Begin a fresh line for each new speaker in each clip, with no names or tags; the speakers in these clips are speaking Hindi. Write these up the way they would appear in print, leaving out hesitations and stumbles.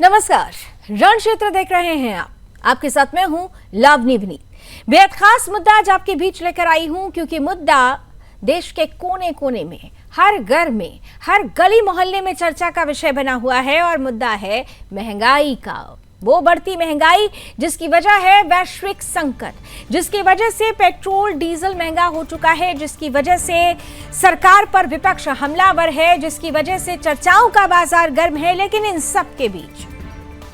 नमस्कार, रण क्षेत्र देख रहे हैं आप। आपके साथ मैं हूं लावनी विनीत। बेहद खास मुद्दा आज आपके बीच लेकर आई हूं, क्योंकि मुद्दा देश के कोने कोने में, हर घर में, हर गली मोहल्ले में चर्चा का विषय बना हुआ है और मुद्दा है महंगाई का। वो बढ़ती महंगाई जिसकी वजह है वैश्विक संकट, जिसकी वजह से पेट्रोल डीजल महंगा हो चुका है, जिसकी वजह से सरकार पर विपक्ष हमलावर है, जिसकी वजह से चर्चाओं का बाजार गर्म है। लेकिन इन सब के बीच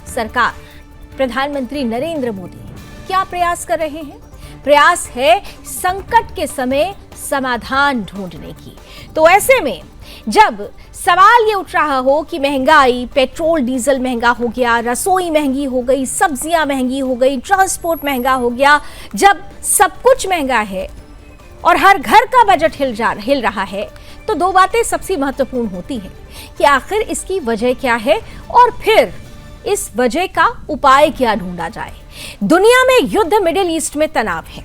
सरकार, प्रधानमंत्री नरेंद्र मोदी क्या प्रयास कर रहे हैं? प्रयास है संकट के समय समाधान ढूंढने की। तो ऐसे में जब सवाल ये उठ रहा हो कि महंगाई, पेट्रोल डीजल महंगा हो गया, रसोई महंगी हो गई, सब्जियां महंगी हो गई, ट्रांसपोर्ट महंगा हो गया, जब सब कुछ महंगा है और हर घर का बजट हिल रहा है, तो दो बातें सबसे महत्वपूर्ण होती हैं कि आखिर इसकी वजह क्या है और फिर इस वजह का उपाय क्या ढूंढा जाए। दुनिया में युद्ध, मिडिल ईस्ट में तनाव है,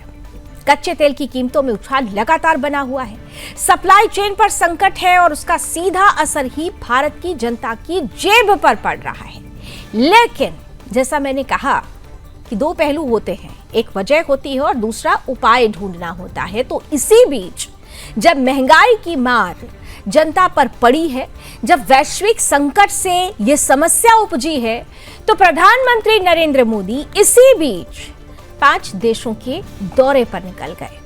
कच्चे तेल की कीमतों में उछाल लगातार बना हुआ है, सप्लाई चेन पर संकट है और उसका सीधा असर ही भारत की जनता की जेब पर पड़ रहा है। लेकिन जैसा मैंने कहा कि दो पहलू होते हैं, एक वजह होती है और दूसरा उपाय ढूंढना होता है। तो इसी बीच जब महंगाई की मार जनता पर पड़ी है, जब वैश्विक संकट से यह समस्या उपजी है, तो प्रधानमंत्री नरेंद्र मोदी इसी बीच 5 देशों के दौरे पर निकल गए।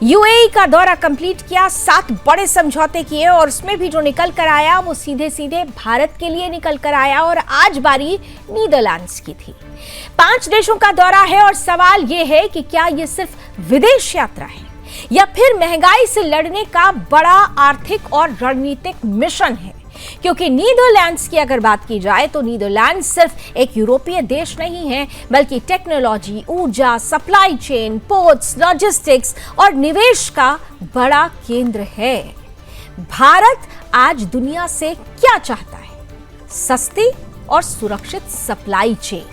यूएई का दौरा कंप्लीट किया, 7 बड़े समझौते किए और उसमें भी जो निकल कर आया वो सीधे सीधे भारत के लिए निकल कर आया और आज बारी नीदरलैंड्स की थी। 5 देशों का दौरा है और सवाल ये है कि क्या ये सिर्फ विदेश यात्रा है या फिर महंगाई से लड़ने का बड़ा आर्थिक और रणनीतिक मिशन है। क्योंकि नीदरलैंड्स की अगर बात की जाए तो नीदरलैंड सिर्फ एक यूरोपीय देश नहीं है, बल्कि टेक्नोलॉजी, ऊर्जा, सप्लाई चेन, पोर्ट्स, लॉजिस्टिक्स और निवेश का बड़ा केंद्र है। भारत आज दुनिया से क्या चाहता है? सस्ती और सुरक्षित सप्लाई चेन,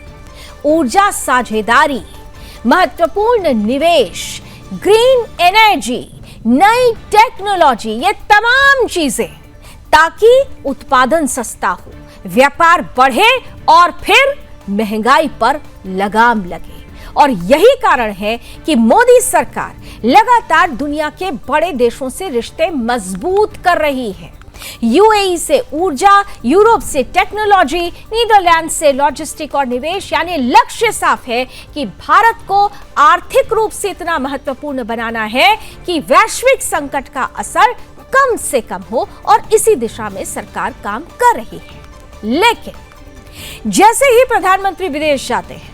ऊर्जा साझेदारी, महत्वपूर्ण निवेश, ग्रीन एनर्जी, नई टेक्नोलॉजी, ये तमाम चीजें, ताकि उत्पादन सस्ता हो, व्यापार बढ़े और फिर महंगाई पर लगाम लगे। और यही कारण है कि मोदी सरकार लगातार दुनिया के बड़े देशों से रिश्ते मजबूत कर रही है। यूएई से ऊर्जा, यूरोप से टेक्नोलॉजी, नीदरलैंड से लॉजिस्टिक और निवेश, यानी लक्ष्य साफ है कि भारत को आर्थिक रूप से इतना महत्वपूर्ण बनाना है कि वैश्विक संकट का असर कम से कम हो, और इसी दिशा में सरकार काम कर रही है। लेकिन जैसे ही प्रधानमंत्री विदेश जाते हैं,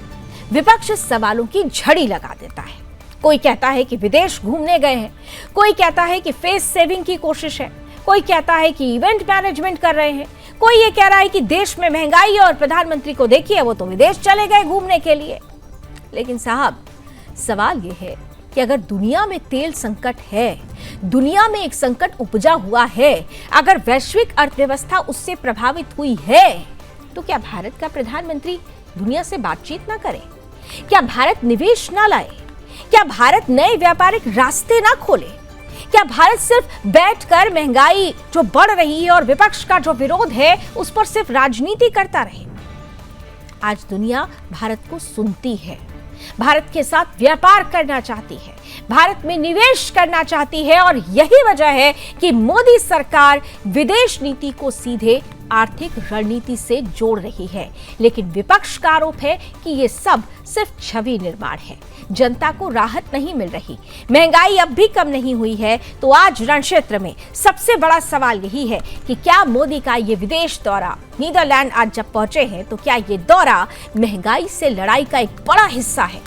विपक्ष सवालों की झड़ी लगा देता है। कोई कहता है कि विदेश घूमने गए हैं, कोई कहता है कि फेस सेविंग की कोशिश है, कोई कहता है कि इवेंट मैनेजमेंट कर रहे हैं, कोई ये कह रहा है कि देश में महंगाई और प्रधानमंत्री को देखिए वो तो विदेश चले गए घूमने के लिए। लेकिन साहब, सवाल ये है कि अगर दुनिया में तेल संकट है, दुनिया में एक संकट उपजा हुआ है, अगर वैश्विक अर्थव्यवस्था उससे प्रभावित हुई है, तो क्या भारत का प्रधानमंत्री दुनिया से बातचीत ना करे? क्या भारत निवेश ना लाए? क्या भारत नए व्यापारिक रास्ते ना खोले? क्या भारत सिर्फ बैठकर महंगाई जो बढ़ रही है और विपक्ष का जो विरोध है उस पर सिर्फ राजनीति करता रहे? आज दुनिया भारत को सुनती है, भारत के साथ व्यापार करना चाहती है, भारत में निवेश करना चाहती है, और यही वजह है कि मोदी सरकार विदेश नीति को सीधे आर्थिक रणनीति से जोड़ रही है। लेकिन विपक्ष का आरोप है कि ये सब सिर्फ छवि निर्माण है, जनता को राहत नहीं मिल रही, महंगाई अब भी कम नहीं हुई है। तो आज रण क्षेत्र में सबसे बड़ा सवाल यही है कि क्या मोदी का ये विदेश दौरा, नीदरलैंड आज जब पहुंचे हैं, तो क्या ये दौरा महंगाई से लड़ाई का एक बड़ा हिस्सा है?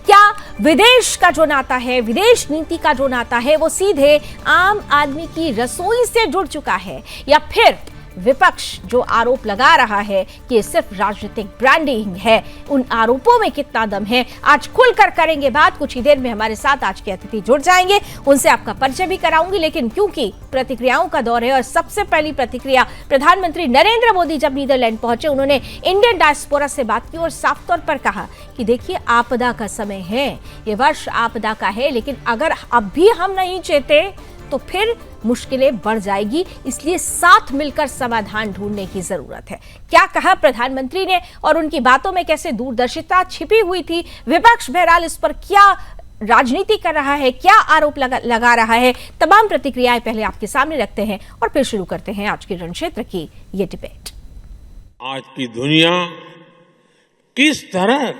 क्या विदेश का जो नाता है, विदेश नीति का जो नाता है, वो सीधे आम आदमी की रसोई से जुड़ चुका है, या फिर विपक्ष जो आरोप लगा रहा है कि ये सिर्फ राजनीतिक ब्रांडिंग है, उन आरोपों में कितना दम है? आज खुलकर करेंगे बात। कुछ ही देर में हमारे साथ आज के अतिथि जुड़ जाएंगे, उनसे आपका परिचय भी कराऊंगी। लेकिन क्योंकि प्रतिक्रियाओं का दौर है और सबसे पहली प्रतिक्रिया प्रधानमंत्री नरेंद्र मोदी जब नीदरलैंड पहुंचे, उन्होंने इंडियन डायस्पोरा से बात की और साफ तौर पर कहा कि देखिए, आपदा का समय है, ये वर्ष आपदा का है, लेकिन अगर अब भी हम नहीं चेते तो फिर मुश्किलें बढ़ जाएगी। इसलिए साथ मिलकर समाधान ढूंढने की जरूरत है। क्या कहा प्रधानमंत्री ने और उनकी बातों में कैसे दूरदर्शिता छिपी हुई थी, विपक्ष बहरहाल इस पर क्या राजनीति कर रहा है, क्या आरोप लगा रहा है, तमाम प्रतिक्रियाएं पहले आपके सामने रखते हैं और फिर शुरू करते हैं आज के रणक्षेत्र की ये डिबेट।
आज की दुनिया किस तरह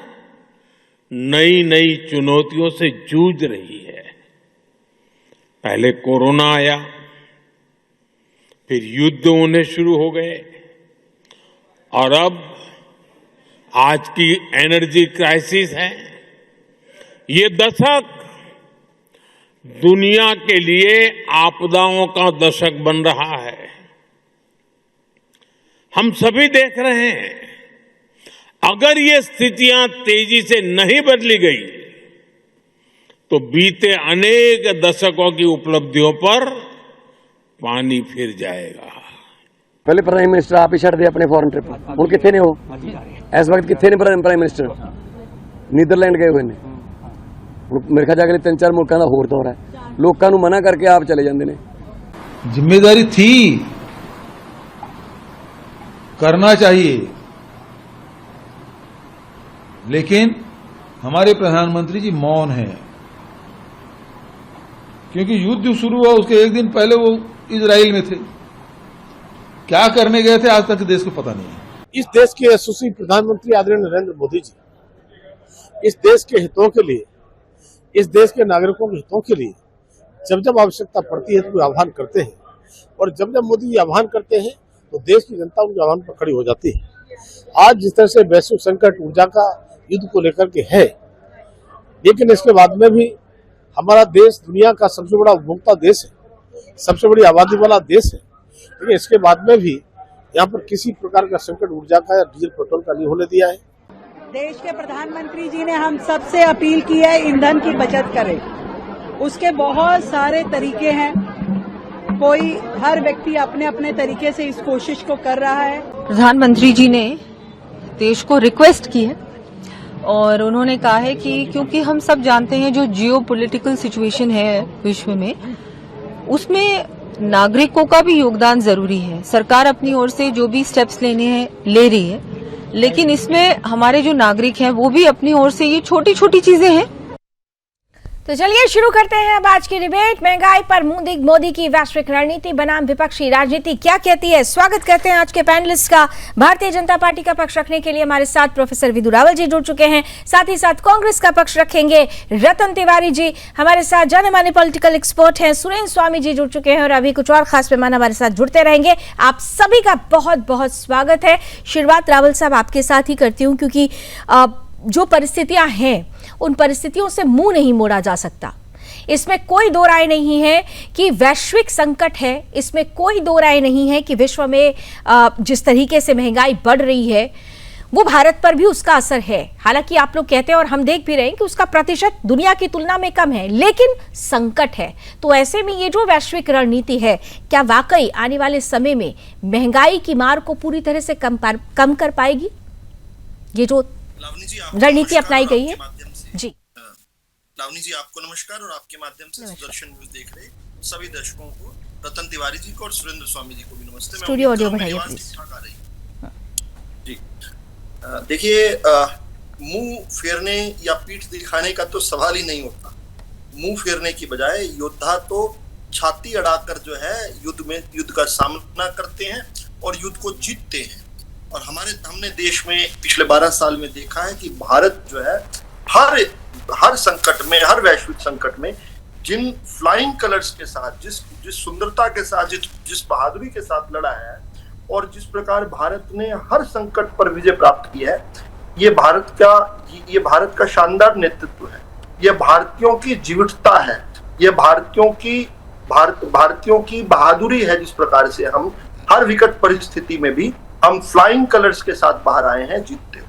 नई नई चुनौतियों से जूझ रही है। पहले कोरोना आया, फिर युद्ध होने शुरू हो गए और अब आज की एनर्जी क्राइसिस है। ये दशक दुनिया के लिए आपदाओं का दशक बन रहा है। हम सभी देख रहे हैं, अगर ये स्थितियां तेजी से नहीं बदली गई तो बीते अनेक दशकों की उपलब्धियों पर पानी फिर जाएगा।
पहले प्राइम मिनिस्टर आप ही छड़ दे अपने फॉरेन ट्रिप, ਹੁਣ ਕਿੱਥੇ ਨੇ ਉਹ ਇਸ ਵਕਤ ਕਿੱਥੇ ਨੇ ਪ੍ਰਾइम मिनिस्टर? नीदरलैंड गए हुए ने। मेरे ख्याल अगले 3-4 मुल्कों का होर दौर है। लोगों को मना करके आप चले जाते हैं।
जिम्मेदारी थी, करना चाहिए, लेकिन हमारे प्रधानमंत्री जी मौन हैं, क्योंकि युद्ध शुरू हुआ उसके एक दिन पहले वो इजराइल में थे। क्या करने गए थे आज तक देश को पता नहीं है।
इस देश के यशस्वी प्रधानमंत्री आदरणीय नरेंद्र मोदी जी इस देश के हितों के लिए, इस देश के नागरिकों के हितों के लिए जब जब आवश्यकता पड़ती है तो वो आह्वान करते हैं, और जब जब मोदी जी आह्वान करते हैं तो देश की जनता उनके आह्वान पर खड़ी हो जाती है। आज जिस तरह से वैश्विक संकट ऊर्जा का युद्ध को लेकर के है, लेकिन इसके बाद में भी हमारा देश दुनिया का सबसे बड़ा उपभोक्ता देश है, सबसे बड़ी आबादी वाला देश है, लेकिन इसके बाद में भी यहाँ पर किसी प्रकार का संकट ऊर्जा का या डीजल पेट्रोल का नहीं होने दिया है।
देश के प्रधानमंत्री जी ने हम सबसे अपील की है ईंधन की बचत करें। उसके बहुत सारे तरीके हैं, हर व्यक्ति अपने अपने तरीके से इस कोशिश को कर रहा है।
प्रधानमंत्री जी ने देश को रिक्वेस्ट की है और उन्होंने कहा है कि क्योंकि हम सब जानते हैं जो जियो पॉलिटिकल सिचुएशन है विश्व में, उसमें नागरिकों का भी योगदान जरूरी है। सरकार अपनी ओर से जो भी स्टेप्स लेने हैं ले रही है, लेकिन इसमें हमारे जो नागरिक हैं वो भी अपनी ओर से, ये छोटी छोटी चीजें हैं।
तो चलिए शुरू करते हैं अब आज की डिबेट। महंगाई पर मोदी की वैश्विक रणनीति बनाम विपक्षी राजनीति क्या कहती है। स्वागत करते हैं आज के पैनलिस्ट का। भारतीय जनता पार्टी का पक्ष रखने के लिए हमारे साथ प्रोफेसर विदु रावल जी जुड़ चुके हैं, साथ ही साथ कांग्रेस का पक्ष रखेंगे रतन तिवारी जी, हमारे साथ जाने माने पॉलिटिकल एक्सपर्ट हैं सुरेंद्र स्वामी जी जुड़ चुके हैं, और अभी कुछ और खास मेहमान हमारे साथ जुड़ते रहेंगे। आप सभी का बहुत बहुत स्वागत है। शुरुआत रावल साहब आपके साथ ही करती हूँ, क्योंकि जो परिस्थितियां हैं उन परिस्थितियों से मुंह नहीं मोड़ा जा सकता। इसमें कोई दो राय नहीं है कि वैश्विक संकट है, इसमें कोई दो राय नहीं है कि विश्व में जिस तरीके से महंगाई बढ़ रही है वो भारत पर भी उसका असर है। हालांकि आप लोग कहते हैं और हम देख भी रहे हैं कि उसका प्रतिशत दुनिया की तुलना में कम है, लेकिन संकट है। तो ऐसे में ये जो वैश्विक रणनीति है, क्या वाकई आने वाले समय में महंगाई की मार को पूरी तरह से कम कर पाएगी ये जो रणनीति अपनाई गई है? जी
लावनी जी, आपको नमस्कार, और आपके माध्यम से सुदर्शन न्यूज देख रहे सभी दर्शकों को, रतन तिवारी जी को और सुरेंद्र स्वामी जी को भी नमस्ते।
स्टूडियो ऑडियो बढ़ाइए प्लीज।
जी देखिए, मुंह फेरने या पीठ दिखाने का तो सवाल ही नहीं होता। मुंह फेरने की बजाय योद्धा तो छाती अड़ाकर जो है युद्ध का सामना करते हैं और युद्ध को जीतते हैं। और हमने देश में पिछले 12 साल में देखा है कि भारत जो है हर संकट में, हर वैश्विक संकट में जिन फ्लाइंग कलर्स के साथ, जिस सुंदरता के साथ, जिस बहादुरी के साथ लड़ा है, और जिस प्रकार भारत ने हर संकट पर विजय प्राप्त की है, ये भारत का शानदार नेतृत्व है, ये भारतीयों की जीवटता है, ये भारतीयों की बहादुरी है। जिस प्रकार से हम हर विकट परिस्थिति में भी हम फ्लाइंग कलर्स के साथ बाहर आए हैं जीतते हुए।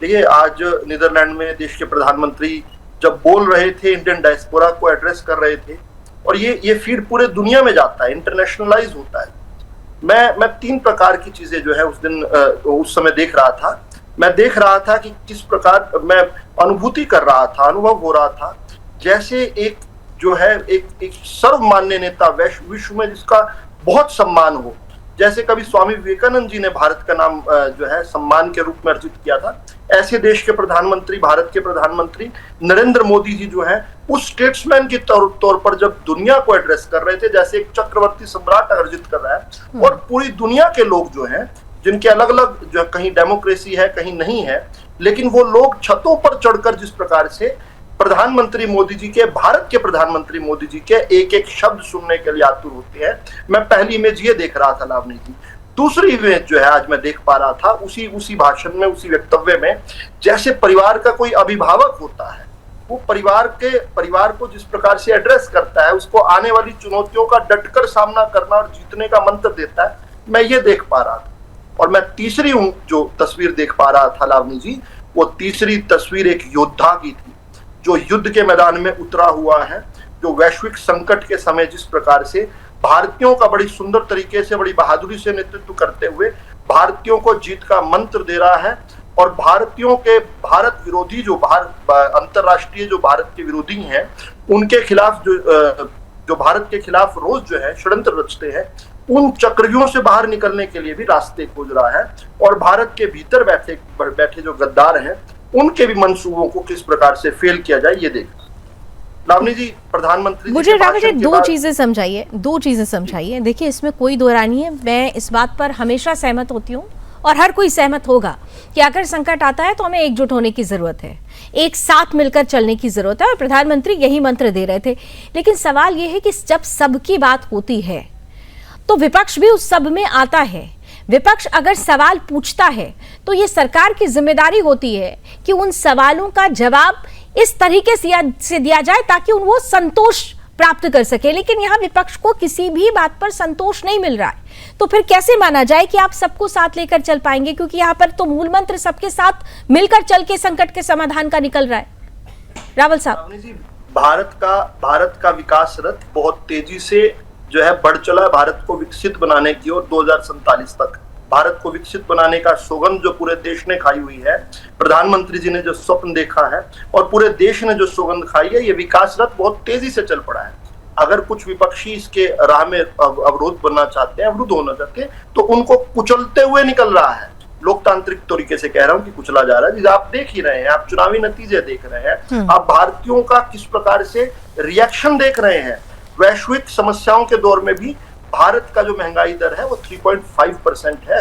देखिए, आज नीदरलैंड में देश के प्रधानमंत्री जब बोल रहे थे, इंडियन डायस्पोरा को एड्रेस कर रहे थे, और ये फीड पूरे दुनिया में जाता है, इंटरनेशनलाइज होता है। मैं 3 प्रकार की चीजें जो है उस समय देख रहा था। मैं देख रहा था कि किस प्रकार मैं अनुभूति कर रहा था, अनुभव हो रहा था, जैसे एक जो है एक सर्वमान्य नेता विश्व में जिसका बहुत सम्मान हो, जैसे कभी स्वामी विवेकानंद जी ने भारत का नाम जो है सम्मान के रूप में अर्जित किया था, ऐसे देश के प्रधानमंत्री, भारत के प्रधानमंत्री नरेंद्र मोदी जी जो है उस स्टेट्समैन के तौर पर जब दुनिया को एड्रेस कर रहे थे, जैसे एक चक्रवर्ती सम्राट अर्जित कर रहा है, और पूरी दुनिया के लोग जो हैं जिनके अलग अलग जो कहीं डेमोक्रेसी है कहीं नहीं है, लेकिन वो लोग छतों पर चढ़कर जिस प्रकार से प्रधानमंत्री मोदी जी के, भारत के प्रधानमंत्री मोदी जी के एक एक शब्द सुनने के लिए आतुर होते हैं। मैं पहली इमेज ये देख रहा था लावनी जी, दूसरी इमेज जो है आज मैं देख पा रहा था उसी भाषण में, उसी वक्तव्य में, जैसे परिवार का कोई अभिभावक होता है, वो परिवार को जिस प्रकार से एड्रेस करता है, उसको आने वाली चुनौतियों का डटकर सामना करना और जीतने का मंत्र देता है, मैं ये देख पा रहा था। और मैं तीसरी जो तस्वीर देख पा रहा था लावनी जी, वो तीसरी तस्वीर एक योद्धा की थी जो युद्ध के मैदान में उतरा हुआ है, जो वैश्विक संकट के समय जिस प्रकार से भारतीयों का बड़ी सुंदर तरीके से, बड़ी बहादुरी से नेतृत्व करते हुए भारतीयों को जीत का मंत्र दे रहा है, और भारतीयों के भारत विरोधी जो अंतरराष्ट्रीय जो भारत के विरोधी हैं, उनके खिलाफ जो भारत के खिलाफ रोज जो है षड्यंत्र रचते हैं, उन चक्रव्यूहों से बाहर निकलने के लिए भी रास्ते खोज रहा है, और भारत के भीतर बैठे जो गद्दार हैं उनके भी मंसूबों को किस प्रकार से फेल किया जाए ये देख। लावनी जी, प्रधानमंत्री
मुझे राघव जी दो चीजें समझाइए। देखिए, इसमें कोई दो राय नहीं है, मैं इस बात पर हमेशा सहमत होती हूँ और हर कोई सहमत होगा कि अगर संकट आता है तो हमें एकजुट होने की जरूरत है, एक साथ मिलकर चलने की जरूरत है, और प्रधानमंत्री यही मंत्र दे रहे थे। लेकिन सवाल यह है कि जब सबकी बात होती है तो विपक्ष भी उस सब में आता है। विपक्ष अगर सवाल पूछता है तो ये सरकार की जिम्मेदारी होती है कि उन सवालों का जवाब इस तरीके से दिया जाए ताकि वो संतोष प्राप्त कर सके। लेकिन यहाँ विपक्ष को किसी भी बात पर संतोष नहीं मिल रहा है, तो फिर कैसे माना जाए कि आप सबको साथ लेकर चल पाएंगे? क्योंकि यहाँ पर तो मूल मंत्र सबके साथ मिलकर चल के संकट के समाधान का निकल रहा है। रावल साहब,
भारत का विकास रथ बहुत तेजी से जो है बढ़ चला है, भारत को विकसित बनाने की ओर 2047 तक भारत को विकसित बनाने का सौगंध जो पूरे देश ने खाई हुई है, प्रधानमंत्री जी ने जो स्वप्न देखा है और पूरे देश ने जो सौगंध खाई है, ये विकास रथ बहुत तेजी से चल पड़ा है। अगर कुछ विपक्षी इसके राह में अवरोध बनना चाहते हैं, अवरुद्ध होना चाहते हैं, तो उनको कुचलते हुए निकल रहा है। लोकतांत्रिक तरीके से कह रहा हूं कि कुचला जा रहा है, जिसे आप देख ही रहे हैं, आप चुनावी नतीजे देख रहे हैं, आप भारतीयों का किस प्रकार से रिएक्शन देख रहे हैं। वैश्विक समस्याओं के दौर में भी भारत का जो महंगाई दर है वो 3.5% है।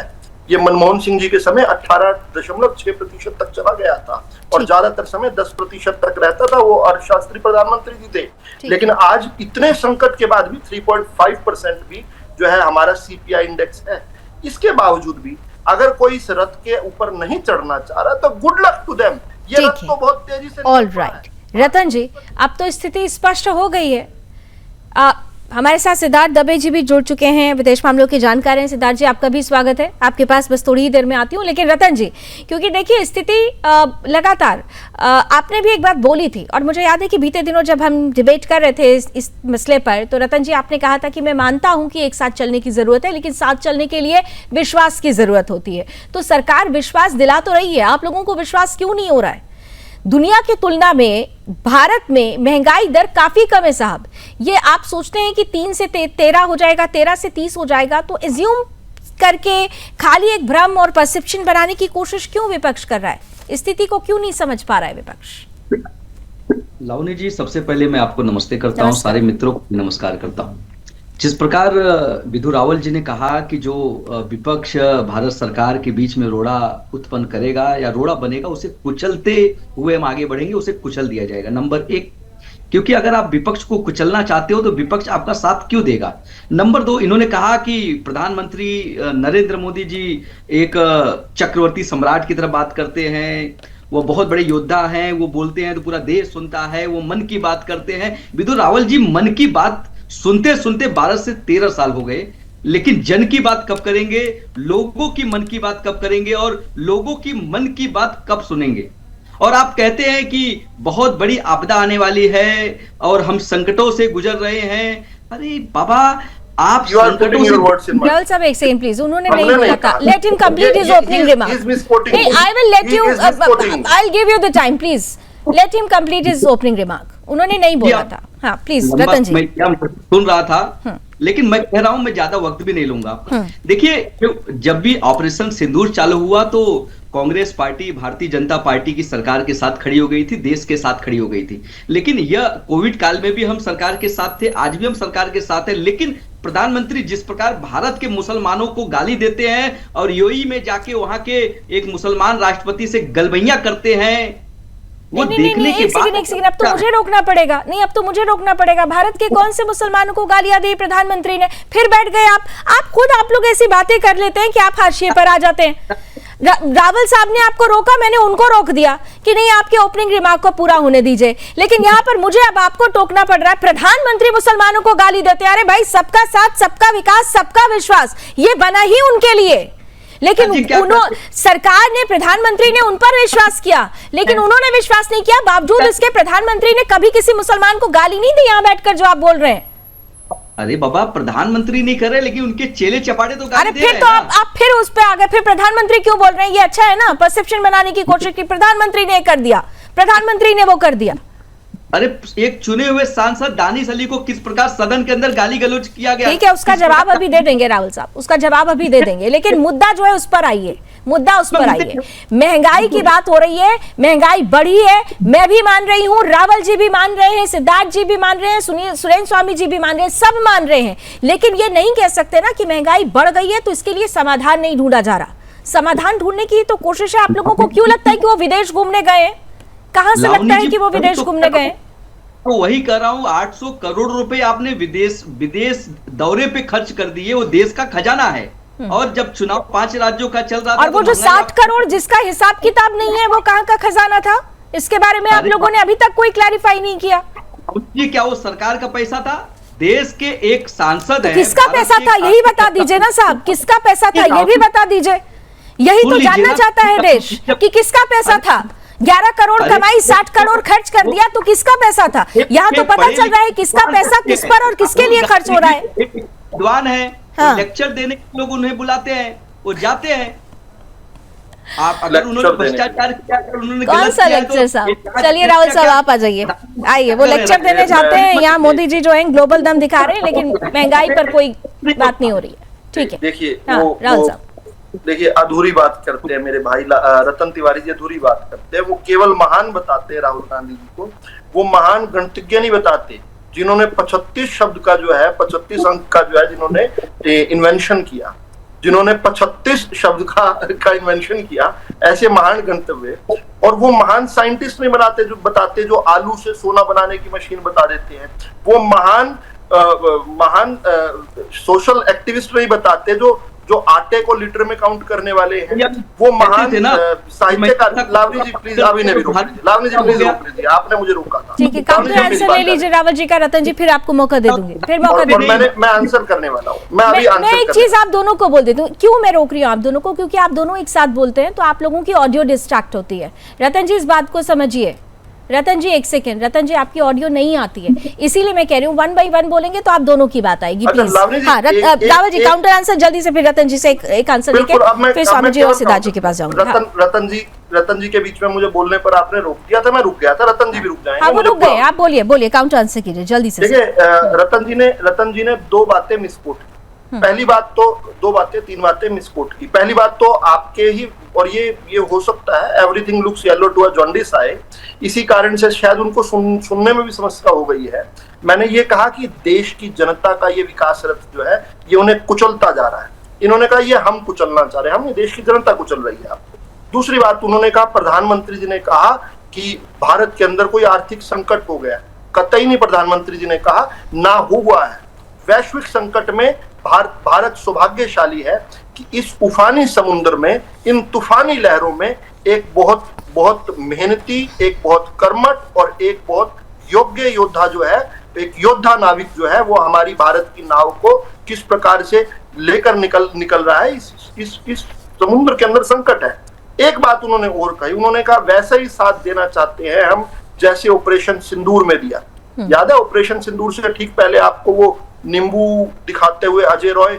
ये मनमोहन सिंह जी के समय 18.6% तक चला गया था, और ज्यादातर समय 10% तक रहता था, वो अर्थशास्त्री प्रधानमंत्री जी थे। लेकिन आज इतने संकट के बाद भी 3.5% भी जो है हमारा CPI इंडेक्स है। इसके बावजूद भी अगर कोई इस रथ के ऊपर नहीं चढ़ना चाह रहा तो गुड लक टू देम। ये रथ तो बहुत तेजी से
ऑल राइट। रतन जी, अब तो स्थिति स्पष्ट हो गई है। हमारे साथ सिद्धार्थ दबे जी भी जुड़ चुके हैं, विदेश मामलों के जानकार हैं। सिद्धार्थ जी, आपका भी स्वागत है, आपके पास बस थोड़ी ही देर में आती हूँ। लेकिन रतन जी, क्योंकि देखिए स्थिति लगातार आपने भी एक बात बोली थी, और मुझे याद है कि बीते दिनों जब हम डिबेट कर रहे थे इस मसले पर, तो रतन जी आपने कहा था कि मैं मानता हूं कि एक साथ चलने की जरूरत है, लेकिन साथ चलने के लिए विश्वास की जरूरत होती है। तो सरकार विश्वास दिला तो रही है, आप लोगों को विश्वास क्यों नहीं हो रहा है? दुनिया की तुलना में भारत में महंगाई दर काफी कम है साहब। ये आप सोचते हैं कि 3 से 13 हो जाएगा, 13 से 30 हो जाएगा, तो एज्यूम करके खाली एक भ्रम और परसेप्शन बनाने की कोशिश क्यों विपक्ष कर रहा है? स्थिति को क्यों नहीं समझ पा रहा है विपक्ष?
लावनी जी, सबसे पहले मैं आपको नमस्ते करता हूँ, सारे मित्रों को नमस्कार करता हूँ। जिस प्रकार विधु रावल जी ने कहा कि जो विपक्ष भारत सरकार के बीच में रोड़ा उत्पन्न करेगा या रोड़ा बनेगा, उसे कुचलते हुए हम आगे बढ़ेंगे, उसे कुचल दिया जाएगा। नंबर 1, क्योंकि अगर आप विपक्ष को कुचलना चाहते हो तो विपक्ष आपका साथ क्यों देगा। नंबर 2, इन्होंने कहा कि प्रधानमंत्री नरेंद्र मोदी जी एक चक्रवर्ती सम्राट की तरह बात करते हैं, वो बहुत बड़े योद्धा हैं, वो बोलते हैं तो पूरा देश सुनता है, वो मन की बात करते हैं। विधु रावल जी, मन की बात सुनते सुनते 12 से 13 साल हो गए, लेकिन जन की बात कब करेंगे, लोगों की मन की बात कब करेंगे, और लोगों की मन की बात कब सुनेंगे? और आप कहते हैं कि बहुत बड़ी आपदा आने वाली है और हम संकटों से गुजर रहे हैं। अरे बाबा, आप संकटों से
सब एक सेकंड प्लीज, उन्होंने नहीं बोला था। Let him complete his opening remark. I will let you, I will give you the time, please let him complete his opening remark. उन्होंने नहीं बोला था। हाँ प्लीज रतन जी।
मैं सुन रहा था, लेकिन मैं कह रहा हूं, मैं ज्यादा वक्त भी नहीं लूंगा। देखिए, जब भी ऑपरेशन सिंदूर चालू हुआ तो कांग्रेस पार्टी भारतीय जनता पार्टी की सरकार के साथ खड़ी हो गई थी, देश के साथ खड़ी हो गई थी। लेकिन यह कोविड काल में भी हम सरकार के साथ थे, आज भी हम सरकार के साथ हैं। लेकिन प्रधानमंत्री जिस प्रकार भारत के मुसलमानों को गाली देते हैं और यूएई में जाके वहां के एक मुसलमान राष्ट्रपति से गलबैया करते हैं, वो देखने के बाद
एक सेकंड, अब तो मुझे रोकना पड़ेगा। नहीं, अब तो मुझे रोकना पड़ेगा। भारत के कौन से मुसलमानों को गालियां दी प्रधानमंत्री ने? फिर बैठ गए आप लोग ऐसी बातें कर लेते हैं कि आप हाशिए पर आ जाते हैं। रावल साहब ने आपको रोका, मैंने उनको रोक दिया कि नहीं आपके ओपनिंग रिमार्क को पूरा होने दीजिए। लेकिन यहाँ पर मुझे अब आपको टोकना पड़ रहा है, प्रधानमंत्री मुसलमानों को गाली देते हैं। अरे भाई, सबका साथ, सबका विकास, सबका विश्वास, ये बना ही उनके लिए। लेकिन सरकार ने, प्रधानमंत्री ने उन पर विश्वास किया, लेकिन उन्होंने विश्वास नहीं किया। बावजूद इसके प्रधानमंत्री ने कभी किसी मुसलमान को गाली नहीं दी। यहाँ बैठकर जो आप बोल रहे हैं,
अरे बाबा, प्रधानमंत्री नहीं कर रहे, लेकिन उनके चेले चपाटे तो गाली दे रहे हैं।
फिर तो आप फिर उस पे आ गए। फिर प्रधानमंत्री क्यों बोल रहे हैं? ये अच्छा है ना, परसेप्शन बनाने की कोशिश की। प्रधानमंत्री ने कर दिया, प्रधानमंत्री ने वो कर दिया।
अरे एक चुने हुए सांसद दानिश अली को किस प्रकार सदन के अंदर गाली गलौज किया गया?
ठीक है, उसका जवाब अभी दे देंगे राहुल साहब, उसका जवाब अभी दे देंगे। लेकिन मुद्दा जो है उस पर आइए, मुद्दा उस पर आइए। महंगाई की बात हो रही है, महंगाई बढ़ी है, मैं भी मान रही हूँ, रावल जी भी मान रहे हैं, सिद्धार्थ जी भी मान रहे हैं, सुरेंद्र स्वामी जी भी मान रहे हैं, सब मान रहे हैं। लेकिन ये नहीं कह सकते ना कि महंगाई बढ़ गई है तो इसके लिए समाधान नहीं ढूंढा जा रहा। समाधान ढूंढने की तो कोशिश है। आप लोगों को क्यों लगता है कि वो विदेश घूमने गए? कहां से लगता है कि वो विदेश घूमने गए?
तो वही कर रहा हूं, 800 करोड़ रुपए आपने विदेश दौरे पे खर्च कर दिए। वो देश का खजाना है। और जब चुनाव 5 राज्यों का चल रहा था,
और वो जो 60 करोड़ जिसका हिसाब किताब नहीं है, वो कहां का खजाना था? इसके बारे में आप लोगों ने अभी तक कोई क्लैरिफाई नहीं किया।
जी, क्या वो सरकार का पैसा था? देश के एक सांसद है।
किसका पैसा था यही बता दीजिए ना साहब, किसका पैसा था ये भी बता दीजिए। यही तो जानना चाहता है देश कि किसका पैसा था। 11 करोड़ कमाई, 60 करोड़ खर्च कर दिया, तो किसका पैसा था? यहाँ तो पता चल रहा है किसका पैसा किस पर और किसके लिए खर्च हो रहा है।
विद्वान है, हाँ। लेक्चर देने के लोग उन्हें बुलाते हैं, वो जाते हैं। आप अगर उन्होंने भ्रष्टाचार किया, उन्होंने
कौन सा लेक्चर साहब? चलिए राहुल साहब आप आ जाइए, आइए। वो लेक्चर देने जाते हैं, यहाँ मोदी जी जो है ग्लोबल दम दिखा रहे हैं, लेकिन महंगाई पर कोई बात नहीं हो रही है। ठीक है,
देखिए
राहुल साहब,
देखिए अधूरी बात करते हैं मेरे भाई रतन तिवारी जी, अधूरी बात करते हैं। वो केवल महान बताते हैं राहुल गांधी जी को, वो महान गणितज्ञ नहीं बताते जिन्होंने 35 शब्द का जो है, 35 अंक का जो है, जिन्होंने इन्वेंशन किया, जिन्होंने 35 शब्द का इन्वेंशन किया, ऐसे महान गणितज्ञ। और वो महान साइंटिस्ट नहीं बताते जो आलू से सोना बनाने की मशीन बता देते हैं। वो महान सोशल एक्टिविस्ट नहीं बताते जो आटे को लीटर में काउंट करने वाले हैं। वो महान साहित्यकार। लावनी जी प्लीज, अभी नहीं रोक लीजिए। लावनी जी प्लीज रोक लीजिए, आपने मुझे रोका था।
ठीक है, काउंटर आंसर ले लीजिए रावल जी का। रतन जी फिर आपको मौका दे दूंगी, फिर मौका दे दूंगी।
मैं आंसर करने वाला हूँ। मैं
एक चीज आप दोनों को बोल देती हूँ। क्यों मैं रोक रही हूँ आप दोनों को? क्योंकि आप दोनों एक साथ बोलते हैं तो आप लोगों की ऑडियो डिस्ट्रैक्ट होती है। रतन जी इस बात को समझिए। रतन जी एक सेकंड, रतन जी आपकी ऑडियो नहीं आती है, इसीलिए मैं कह रही हूँ 1 बाय 1 बोलेंगे तो आप दोनों की बात आएगी। प्लीज हाँ रावल जी काउंटर आंसर जल्दी से, फिर रतन जी से एक आंसर लेके फिर स्वामी जी और सिद्धार्थ जी के पास जाऊंगी।
रतन जी के बीच में मुझे बोलने पर आपने रोक दिया था, मैं रुक गया था। रतन जी भी रुक जाएंगे।
हाँ वो रुक गए, आप बोलिए काउंटर आंसर कीजिए जल्दी से।
देखिए रतन जी ने 2 बातें मिसकोट की। पहली बात तो 2 बातें 3 बातें मिसकोट की। पहली बात तो आपके ही, और ये हो सकता है everything looks yellow to a jaundice eye, इसी कारण से शायद उनको सुनने में भी समस्या हो गई है। मैंने ये कहा कि देश की जनता का ये विकास रथ जो है ये उन्हें कुचलता जा रहा है। इन्होंने कहा ये हम कुचलना चाह रहे हैं, हम देश की जनता कुचल रही है आपको। दूसरी बात उन्होंने कहा, प्रधानमंत्री जी ने कहा कि भारत के अंदर कोई आर्थिक संकट हो गया। कतई नहीं, प्रधानमंत्री जी ने कहा ना हुआ है। वैश्विक संकट में भारत सौभाग्यशाली है कि इस उफानी समुद्र में, इन तूफानी लहरों में एक बहुत मेहनती, एक बहुत कर्मठ और एक बहुत योग्य योद्धा जो है, एक योद्धा नाविक जो है, वो हमारी भारत की नाव को किस प्रकार से लेकर निकल रहा है। इस समुद्र के अंदर संकट है। एक बात उन्होंने और कही, उन्होंने कहा वैसा ही साथ देना चाहते हैं हम जैसे ऑपरेशन सिंदूर में दिया। याद है ऑपरेशन सिंदूर से ठीक पहले आपको वो नींबू दिखाते हुए अजय रॉय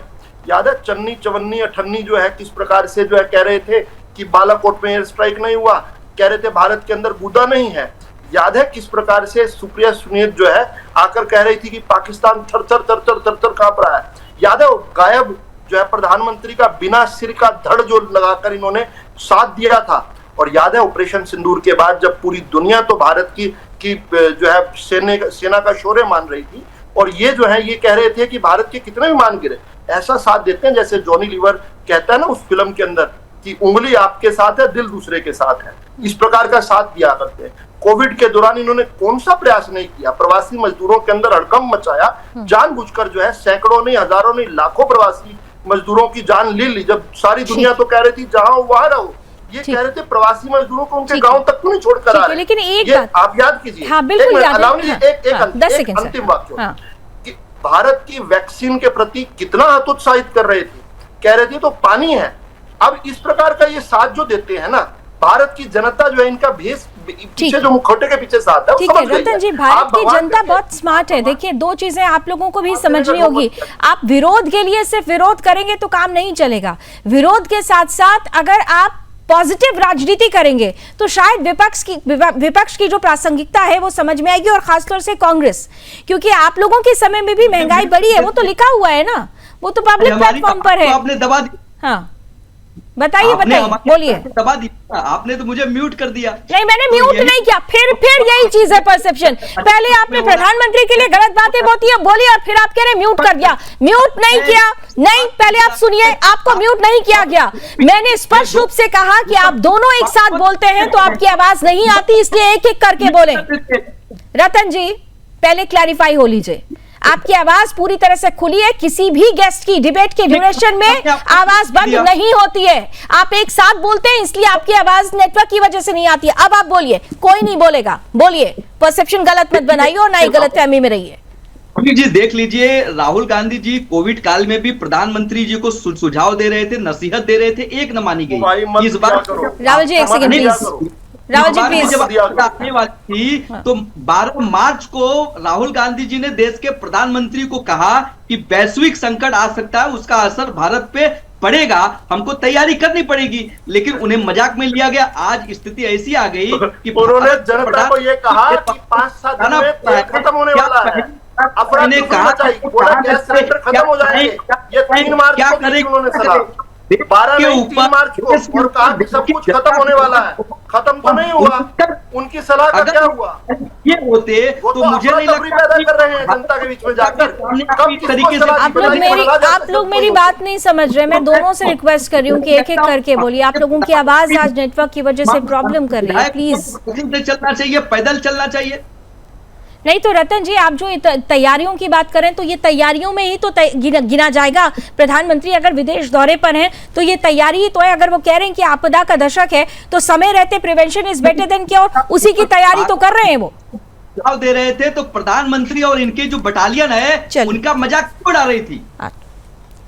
याद है, चन्नी चवन्नी अठन्नी जो है किस प्रकार से जो है कह रहे थे कि बालाकोट में एयर स्ट्राइक नहीं हुआ, कह रहे थे भारत के अंदर गुदा नहीं है। याद है किस प्रकार से सुप्रिया सुनील जो है आकर कह रही थी कि पाकिस्तान थर थर थर थर थर थर कांप रहा है। याद है वो गायब जो है प्रधानमंत्री का बिना सिर का धड़ जो लगाकर इन्होंने साथ दिया था। और याद है ऑपरेशन सिंदूर के बाद जब पूरी दुनिया तो भारत की जो है सेना का शौर्य मान रही थी, और ये जो है ये कह रहे थे कि भारत के कितने विमान गिरे, ऐसा साथ देते हैं जैसे जॉनी लीवर कहता है ना उस फिल्म के अंदर कि उंगली आपके साथ है, दिल दूसरे के साथ है। इस प्रकार का साथ दिया करते हैं। कोविड के दौरान इन्होंने कौन सा प्रयास नहीं किया, प्रवासी मजदूरों के अंदर हड़कंप मचाया, जानबूझकर जो है सैकड़ों नहीं, हजारों नहीं, लाखों प्रवासी मजदूरों की जान ले ली। जब सारी दुनिया तो कह रही थी जहां वहां रहो, ये कह रहे थे प्रवासी मजदूरों को उनके गांव तक नहीं छोड़कर आ रहे।
लेकिन एक
बात आप याद कीजिए,
हाँ, बिल्कुल याद है।
एक अंतिम वाक्य कि भारत की वैक्सीन के प्रति कितना हतोत्साहित कर रहे थे, कह रहे थे तो पानी है। अब इस प्रकार का ये साथ जो देते हैं ना, भारत की जनता जो है इनका भेष पीछे जो मुखौटे के पीछे साथ है,
ठीक है रतन जी, भारत की जनता बहुत स्मार्ट है। देखिए दो चीजें आप लोगों को भी समझनी होगी। आप विरोध के लिए सिर्फ विरोध करेंगे तो काम नहीं चलेगा। विरोध के साथ साथ अगर आप पॉजिटिव राजनीति करेंगे तो शायद विपक्ष की जो प्रासंगिकता है वो समझ में आएगी, और खासतौर से कांग्रेस, क्योंकि आप लोगों के समय में भी महंगाई बढ़ी है, वो तो लिखा हुआ है ना, वो तो पब्लिक प्लेटफॉर्म पर है।
आपने दबा दिया।
हाँ बताइए बोलिए।
दबा दिया आपने, तो मुझे म्यूट कर दिया।
नहीं मैंने म्यूट नहीं किया, फिर यही चीज है परसेप्शन। पहले आपने प्रधानमंत्री के लिए गलत बातें बोली और फिर आप कह रहे म्यूट कर दिया। म्यूट नहीं किया, नहीं पहले आप सुनिए, आपको म्यूट नहीं किया गया। मैंने स्पष्ट रूप से कहा कि आप दोनों एक साथ बोलते हैं तो आपकी आवाज नहीं आती, इसलिए एक एक करके बोले। रतन जी पहले क्लैरिफाई हो लीजिए, आपकी आवाज पूरी तरह से खुली है, किसी भी गेस्ट की डिबेट के ड्यूरेशन में आवाज बंद नहीं होती है। आप एक साथ बोलते हैं इसलिए आपकी आवाज नेटवर्क की वजह से नहीं आती है। अब आप बोलिए, कोई नहीं बोलेगा, बोलिए, परसेप्शन गलत मत बनाइए और ना ही गलतफहमी में रहिए।
जी देख लीजिए, राहुल गांधी जी कोविड काल में भी प्रधानमंत्री जी को सुझाव दे रहे थे, नसीहत दे रहे थे, एक न मानी गई। इस बार
राहुल जी एक second please, Rahul ji please.
जब आने वाली थी तो 12 मार्च को राहुल गांधी जी ने देश के प्रधानमंत्री को कहा कि वैश्विक संकट आ सकता है, उसका असर भारत पे पड़ेगा, हमको तैयारी करनी पड़ेगी, लेकिन उन्हें मजाक में लिया गया। आज स्थिति ऐसी आ गई कि
उन्होंने जनता को यह कहा कि 5-7 दिन में तेल खत्म होने वाला है,
ने कहा
गैस सिलेंडर खत्म हो जाएंगे। ये 3 मार्च को दी उन्होंने सलाह, 12 नहीं 3 मार्च को, और कहा कि सब कुछ खत्म होने वाला है। खत्म तो नहीं हुआ, उनकी सलाह का क्या हुआ?
ये होते तो मुझे नहीं लगता
पैदा कर रहे हैं जनता के बीच में जाकर। कब
तरीके से
आप लोग मेरी बात नहीं समझ रहे। मैं दोनों से रिक्वेस्ट कर रही हूँ कि एक एक करके बोलिए। आप लोगों की आवाज आज नेटवर्क की वजह से प्रॉब्लम कर रही है, प्लीज।
चलना चाहिए, पैदल चलना चाहिए।
नहीं तो रतन जी, आप जो तैयारियों की बात करें तो ये तैयारियों में ही तो गिना जाएगा। प्रधानमंत्री अगर विदेश दौरे पर हैं तो ये तैयारी ही तो है। अगर वो कह रहे हैं कि आपदा का दशक है तो समय रहते prevention is better than cure, उसी की तैयारी तो कर रहे हैं। वो
सुझाव दे रहे थे तो प्रधानमंत्री और इनके जो बटालियन है उनका मजाक क्यों उड़ा रही थी?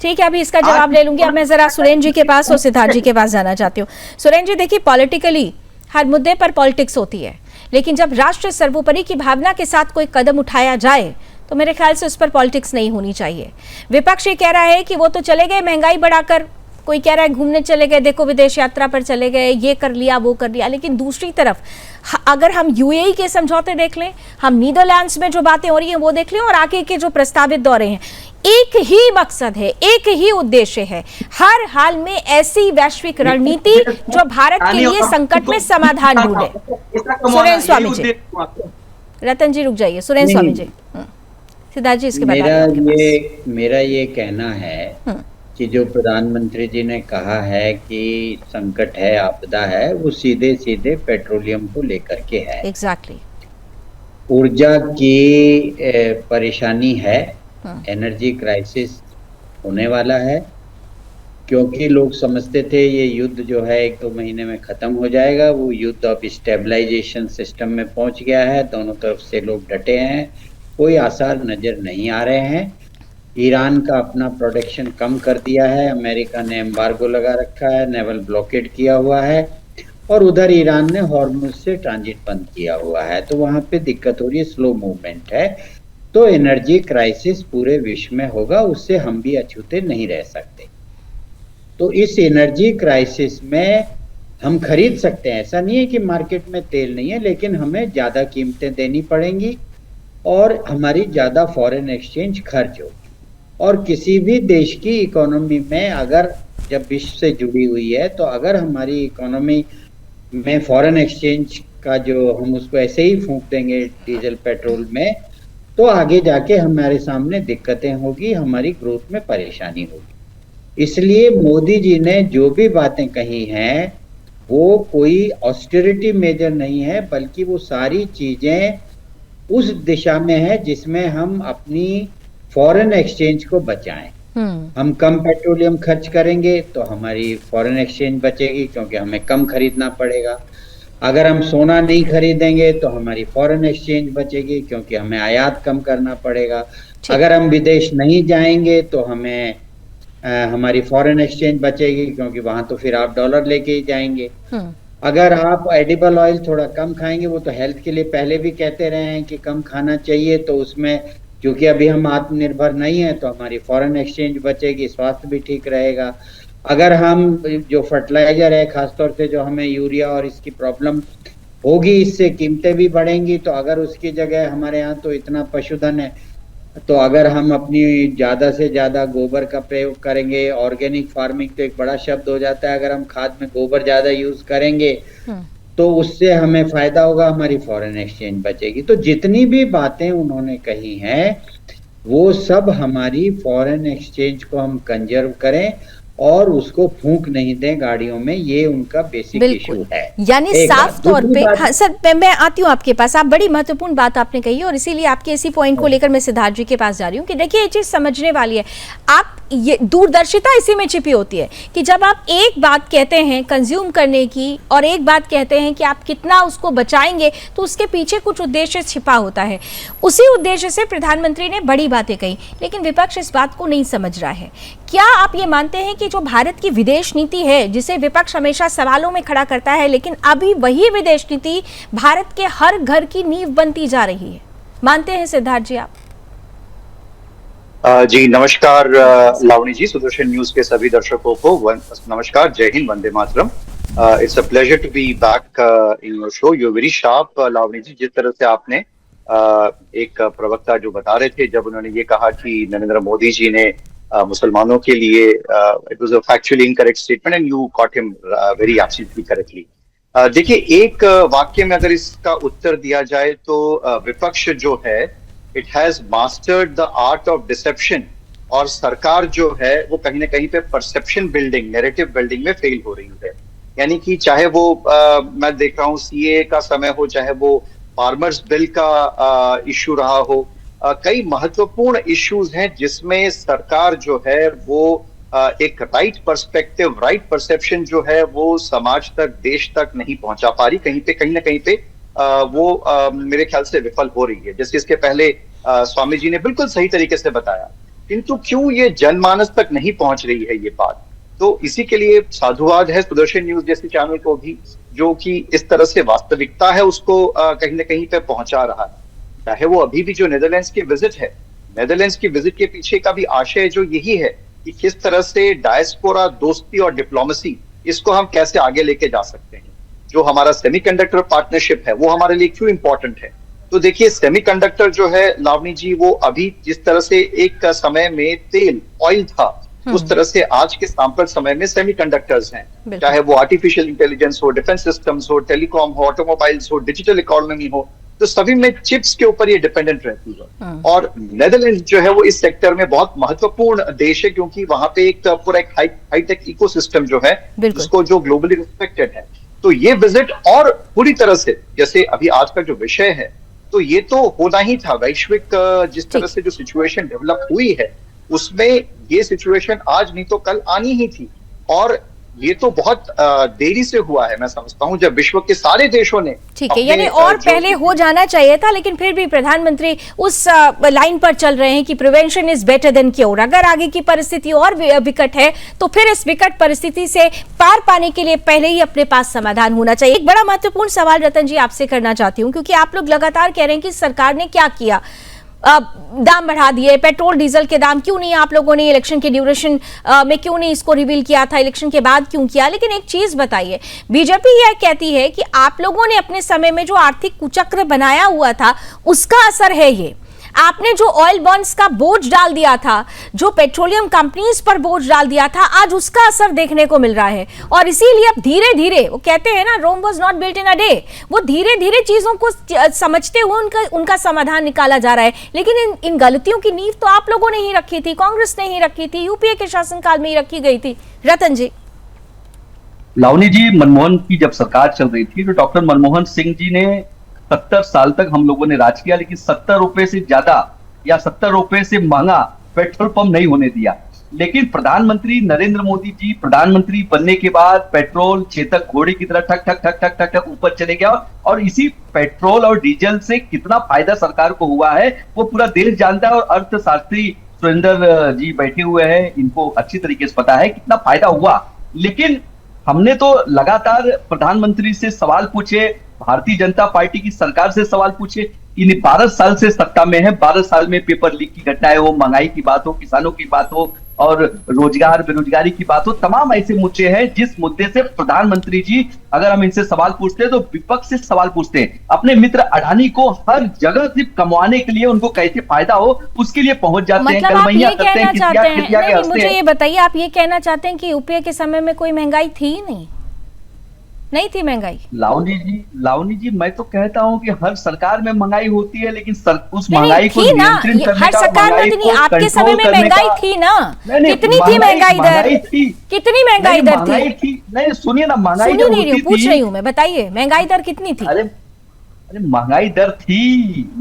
ठीक है, अभी इसका जवाब ले लूंगी। अब मैं जरा सुरेंद्र जी के पास और सिद्धार्थ जी के पास जाना चाहती हूँ। सुरेंद्र जी देखिए, पॉलिटिकली हर मुद्दे पर पॉलिटिक्स होती है, लेकिन जब राष्ट्र सर्वोपरि की भावना के साथ कोई कदम उठाया जाए तो मेरे ख्याल से उस पर पॉलिटिक्स नहीं होनी चाहिए। विपक्ष ये कह रहा है कि वो तो चले गए महंगाई बढ़ाकर, कोई कह रहा है घूमने चले गए, देखो विदेश यात्रा पर चले गए, ये कर लिया वो कर लिया। लेकिन दूसरी तरफ अगर हम यूएई के समझौते देख लें, हम नीदरलैंड्स में जो बातें हो रही हैं वो देख लें, और आगे के जो प्रस्तावित दौरे हैं, एक ही मकसद है, एक ही उद्देश्य है, हर हाल में ऐसी वैश्विक रणनीति जो भारत के लिए संकट में समाधान ढूंढे। सुरेंद्र स्वामी जी, रतन जी रुक जाइए, सुरेंद्र स्वामी जी, सिद्धार्थ जी इसके बाद।
मेरा ये कहना है कि जो प्रधानमंत्री जी ने कहा है कि संकट है, आपदा है, वो सीधे सीधे पेट्रोलियम को लेकर के है।
एग्जैक्टली।
ऊर्जा की परेशानी है, एनर्जी क्राइसिस होने वाला है, क्योंकि लोग समझते थे ये युद्ध जो है 1-2 महीने में खत्म हो जाएगा। वो युद्ध अब स्टेबलाइजेशन सिस्टम में पहुंच गया है, दोनों तरफ से लोग डटे हैं, कोई आसार नजर नहीं आ रहे हैं। ईरान का अपना प्रोडक्शन कम कर दिया है, अमेरिका ने एम्बार्गो लगा रखा है, नेवल ब्लॉकेड किया हुआ है, और उधर ईरान ने हॉर्मुज से ट्रांजिट बंद किया हुआ है, तो वहां पे दिक्कत हो रही है, स्लो मूवमेंट है। तो एनर्जी क्राइसिस पूरे विश्व में होगा, उससे हम भी अछूते नहीं रह सकते। तो इस एनर्जी क्राइसिस में हम खरीद सकते हैं, ऐसा नहीं है कि मार्केट में तेल नहीं है, लेकिन हमें ज्यादा कीमतें देनी पड़ेंगी और हमारी ज्यादा फॉरेन एक्सचेंज खर्च होगी। और किसी भी देश की इकोनॉमी में अगर जब विश्व से जुड़ी हुई है तो अगर हमारी इकोनॉमी में फॉरेन एक्सचेंज का जो हम उसको ऐसे ही फूंक देंगे डीजल पेट्रोल में, तो आगे जाके हमारे सामने दिक्कतें होगी, हमारी ग्रोथ में परेशानी होगी। इसलिए मोदी जी ने जो भी बातें कही हैं वो कोई ऑस्टेरिटी मेजर नहीं है, बल्कि वो सारी चीजें उस दिशा में है जिसमें हम अपनी फॉरेन एक्सचेंज को बचाएं। हम कम पेट्रोलियम खर्च करेंगे तो हमारी फॉरेन एक्सचेंज बचेगी, क्योंकि हमें कम खरीदना पड़ेगा। अगर हम सोना नहीं खरीदेंगे तो हमारी फॉरेन एक्सचेंज बचेगी, क्योंकि हमें आयात कम करना पड़ेगा। अगर हम विदेश नहीं जाएंगे तो हमें हमारी फॉरेन एक्सचेंज बचेगी, क्योंकि वहां तो फिर आप डॉलर लेके ही जाएंगे। अगर आप एडिबल ऑयल थोड़ा कम खाएंगे, वो तो हेल्थ के लिए पहले भी कहते रहे हैं कि कम खाना चाहिए, तो उसमें क्योंकि अभी हम आत्मनिर्भर नहीं है तो हमारी फॉरेन एक्सचेंज बचेगी, स्वास्थ्य भी ठीक रहेगा। अगर हम जो फर्टिलाइजर है, खासतौर से जो हमें यूरिया और इसकी प्रॉब्लम होगी, इससे कीमतें भी बढ़ेंगी, तो अगर उसकी जगह हमारे यहाँ तो इतना पशुधन है, तो अगर हम अपनी ज्यादा से ज्यादा गोबर का प्रयोग करेंगे, ऑर्गेनिक फार्मिंग तो एक बड़ा शब्द हो जाता है, अगर हम खाद में गोबर ज्यादा यूज करेंगे तो उससे हमें फायदा होगा, हमारी फॉरेन एक्सचेंज बचेगी। तो जितनी भी बातें उन्होंने कही हैं वो सब हमारी फॉरेन एक्सचेंज को हम कंजर्व करें और उसको फूंक नहीं दें गाड़ियों में, ये उनका बेसिक इशू है।
यानी साफ तौर पे हाँ, सर मैं आती हूँ आपके पास, आप बड़ी महत्वपूर्ण बात आपने कही और इसीलिए आपके इसी पॉइंट को लेकर मैं सिद्धार्थ जी के पास जा रही हूँ कि देखिए ये चीज समझने वाली है। आप ये दूरदर्शिता इसी में छिपी होती है कि जब आप एक बात कहते हैं कंज्यूम करने की और एक बात कहते हैं कि आप कितना उसको बचाएंगे, तो उसके पीछे कुछ उद्देश्य छिपा होता है। उसी उद्देश्य से प्रधानमंत्री ने बड़ी बातें कही, लेकिन विपक्ष इस बात को नहीं समझ रहा है। क्या आप ये मानते हैं कि जो भारत की विदेश नीति है, जिसे विपक्ष हमेशा सवालों में खड़ा करता है, लेकिन अभी वही विदेश नीति भारत के हर घर की नींव बनती जा रही है? मानते हैं सिद्धार्थ जी आप?
जी नमस्कार लावणी जी, सुदर्शन न्यूज के सभी दर्शकों को नमस्कार, जय हिंद, वंदे मातरम। It's a pleasure to be back in your show. You very sharp Lavani ji. जिस तरह से आपने एक प्रवक्ता जो बता रहे थे, जब उन्होंने ये कहा कि नरेंद्र मोदी जी ने मुसलमानों के लिए it was a factually incorrect statement and you cot him very absolutely correctly. देखिए, एक वाक्य में अगर इसका उत्तर दिया जाए तो विपक्ष जो है it has mastered the art of deception, और सरकार जो है वो कहीं ना कहीं पे परसेप्शन बिल्डिंग, नैरेटिव बिल्डिंग में फेल हो रही है। यानी कि चाहे वो मैं देख रहा हूँ सीए का समय हो, चाहे वो फार्मर्स बिल का इश्यू रहा हो, कई महत्वपूर्ण इश्यूज हैं जिसमें सरकार जो है वो एक राइट पर्सपेक्टिव, राइट परसेप्शन जो है वो समाज तक, देश तक नहीं पहुंचा पा रही। कहीं ना कहीं पे वो मेरे ख्याल से विफल हो रही है। जैसे इसके पहले स्वामी जी ने बिल्कुल सही तरीके से बताया, किंतु क्यों ये जनमानस तक नहीं पहुंच रही है ये बात। तो इसी के लिए साधुवाद है सुदर्शन न्यूज जैसी चैनल को भी, जो कि इस तरह से वास्तविकता है उसको कहीं ना कहीं पे पहुंचा रहा है। चाहे वो अभी भी जो नेदरलैंड्स की विजिट है, नेदरलैंड्स की विजिट के पीछे का भी आशय जो यही है कि किस तरह से डायस्पोरा दोस्ती और डिप्लोमेसी, इसको हम कैसे आगे लेके जा सकते हैं। जो हमारा सेमीकंडक्टर पार्टनरशिप है वो हमारे लिए क्यों इंपॉर्टेंट है। तो देखिए, सेमीकंडक्टर जो है लावणी जी, वो अभी जिस तरह से एक समय में तेल, ऑयल था, उस तरह से आज के सांप्रत समय में सेमीकंडक्टर्स हैं। चाहे वो आर्टिफिशियल इंटेलिजेंस हो, डिफेंस सिस्टम्स हो, टेलीकॉम हो, ऑटोमोबाइल्स हो, डिजिटल इकोनॉमी हो, तो सभी में चिप्स के ऊपर ये डिपेंडेंट रहती है। और नेदरलैंड्स जो है वो इस सेक्टर में बहुत महत्वपूर्ण देश है, क्योंकि वहां पे एक पूरा एक हाईटेक इकोसिस्टम जो है जिसको जो ग्लोबली रिस्पेक्टेड है। तो ये विजिट और पूरी तरह से, जैसे अभी आज का जो विषय है, तो ये तो होना ही था। वैश्विक जिस तरह से जो सिचुएशन डेवलप हुई है उसमें ये सिचुएशन आज नहीं तो कल आनी ही थी, और ये तो बहुत देरी से हुआ है। मैं समझता हूं जब विश्व के सारे देशों ने,
ठीक है, यानी और पहले हो जाना चाहिए था, लेकिन फिर भी प्रधानमंत्री उस लाइन पर चल रहे हैं कि prevention is better than cure. अगर आगे की परिस्थिति और विकट है तो फिर इस विकट परिस्थिति से पार पाने के लिए पहले ही अपने पास समाधान होना चाहिए। एक बड़ा महत्वपूर्ण सवाल रतन जी आपसे करना चाहती हूँ, क्योंकि आप लोग लगातार कह रहे हैं कि सरकार ने क्या किया। दाम बढ़ा दिए, पेट्रोल डीजल के दाम क्यों नहीं आप लोगों ने इलेक्शन के ड्यूरेशन में क्यों नहीं इसको रिवील किया था, इलेक्शन के बाद क्यों किया? लेकिन एक चीज बताइए, बीजेपी यह कहती है कि आप लोगों ने अपने समय में जो आर्थिक कुचक्र बनाया हुआ था उसका असर है ये। आपने जो ऑयल बॉन्ड्स का बोझ डाल दिया था, जो पेट्रोलियम कंपनीज पर बोझ डाल दिया था, आज उसका असर देखने को मिल रहा है। और इसीलिए अब धीरे धीरे, वो कहते हैं ना, Rome was not built in a day, वो धीरे धीरे चीजों को समझते हुए उनका समाधान निकाला जा रहा है। लेकिन इन गलतियों की नींव तो आप लोगों ने ही रखी थी, कांग्रेस ने ही रखी थी, यूपीए के शासनकाल में ही रखी गई थी। रतन जी।
लावनी जी, मनमोहन की जब सरकार चल रही थी तो डॉक्टर मनमोहन सिंह जी ने 70 साल तक हम लोगों ने राज किया, लेकिन 70 रुपए से ज्यादा या 70 रुपए से महंगा पेट्रोल पंप नहीं होने दिया। लेकिन प्रधानमंत्री नरेंद्र मोदी जी प्रधानमंत्री बनने के बाद पेट्रोल चेतक घोड़े की तरह ठक ठक ठक ठक ठक ठक ऊपर चले गया, और इसी पेट्रोल और डीजल से कितना फायदा सरकार को हुआ है वो पूरा देश जानता है। और अर्थशास्त्री सुरेंद्र जी बैठे हुए हैं, इनको अच्छी तरीके से पता है कितना फायदा हुआ। लेकिन हमने तो लगातार प्रधानमंत्री से सवाल पूछे, भारतीय जनता पार्टी की सरकार से सवाल पूछे। इन 12 साल से सत्ता में है, 12 साल में पेपर लीक की घटनाएं हो, महंगाई की बात हो, किसानों की बात हो, और रोजगार बेरोजगारी की बात हो, तमाम ऐसे मुद्दे हैं जिस मुद्दे से प्रधानमंत्री जी, अगर हम इनसे सवाल पूछते हैं तो विपक्ष से सवाल पूछते हैं। अपने मित्र अडानी को हर जगह सिर्फ कमवाने के लिए, उनको कैसे फायदा हो उसके लिए पहुंच जाते हैं, कलमैया करते हैं, खिसिया के हंसते हैं।
मुझे ये बताइए, आप ये कहना चाहते हैं कि यूपीए के समय में कोई महंगाई थी ही नहीं थी महंगाई?
लावनी जी, मैं तो कहता हूं कि हर सरकार में महंगाई होती है, लेकिन उस महंगाई को नियंत्रित करने
हर सरकार में नहीं, आपके समय में महंगाई थी ना? कितनी थी महंगाई दर? कितनी महंगाई दर थी?
नहीं, सुनिए ना, महंगाई
सुन नहीं रही हूँ, पूछ रही हूँ मैं, बताइए महंगाई दर कितनी थी?
अरे महंगाई दर थी,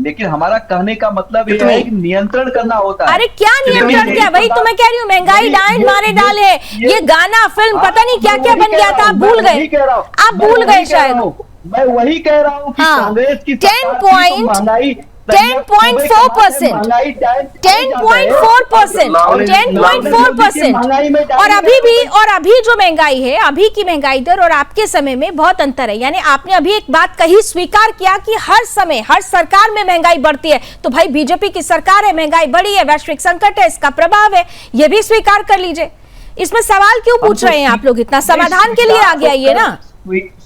लेकिन हमारा कहने का मतलब ये है कि नियंत्रण करना होता है।
अरे क्या नियंत्रण किया? वही तो मैं कह रही हूँ, महंगाई डांड मारे डाल है। ये गाना, फिल्म, पता नहीं क्या क्या बन गया था, आप भूल गए, आप भूल गए शायद।
मैं वही कह रहा हूँ कि कांग्रेस की
10.4%, 10.4%। और अभी जो महंगाई है, अभी की महंगाई दर और आपके समय में बहुत अंतर है। यानी आपने अभी एक बात कही, स्वीकार किया कि हर समय हर सरकार में महंगाई बढ़ती है। तो भाई बीजेपी की सरकार है, महंगाई बढ़ी है, वैश्विक संकट है, इसका प्रभाव है, यह भी स्वीकार कर लीजिए। इसमें सवाल क्यों पूछ रहे हैं आप लोग? इतना समाधान के लिए आगे आइए ना।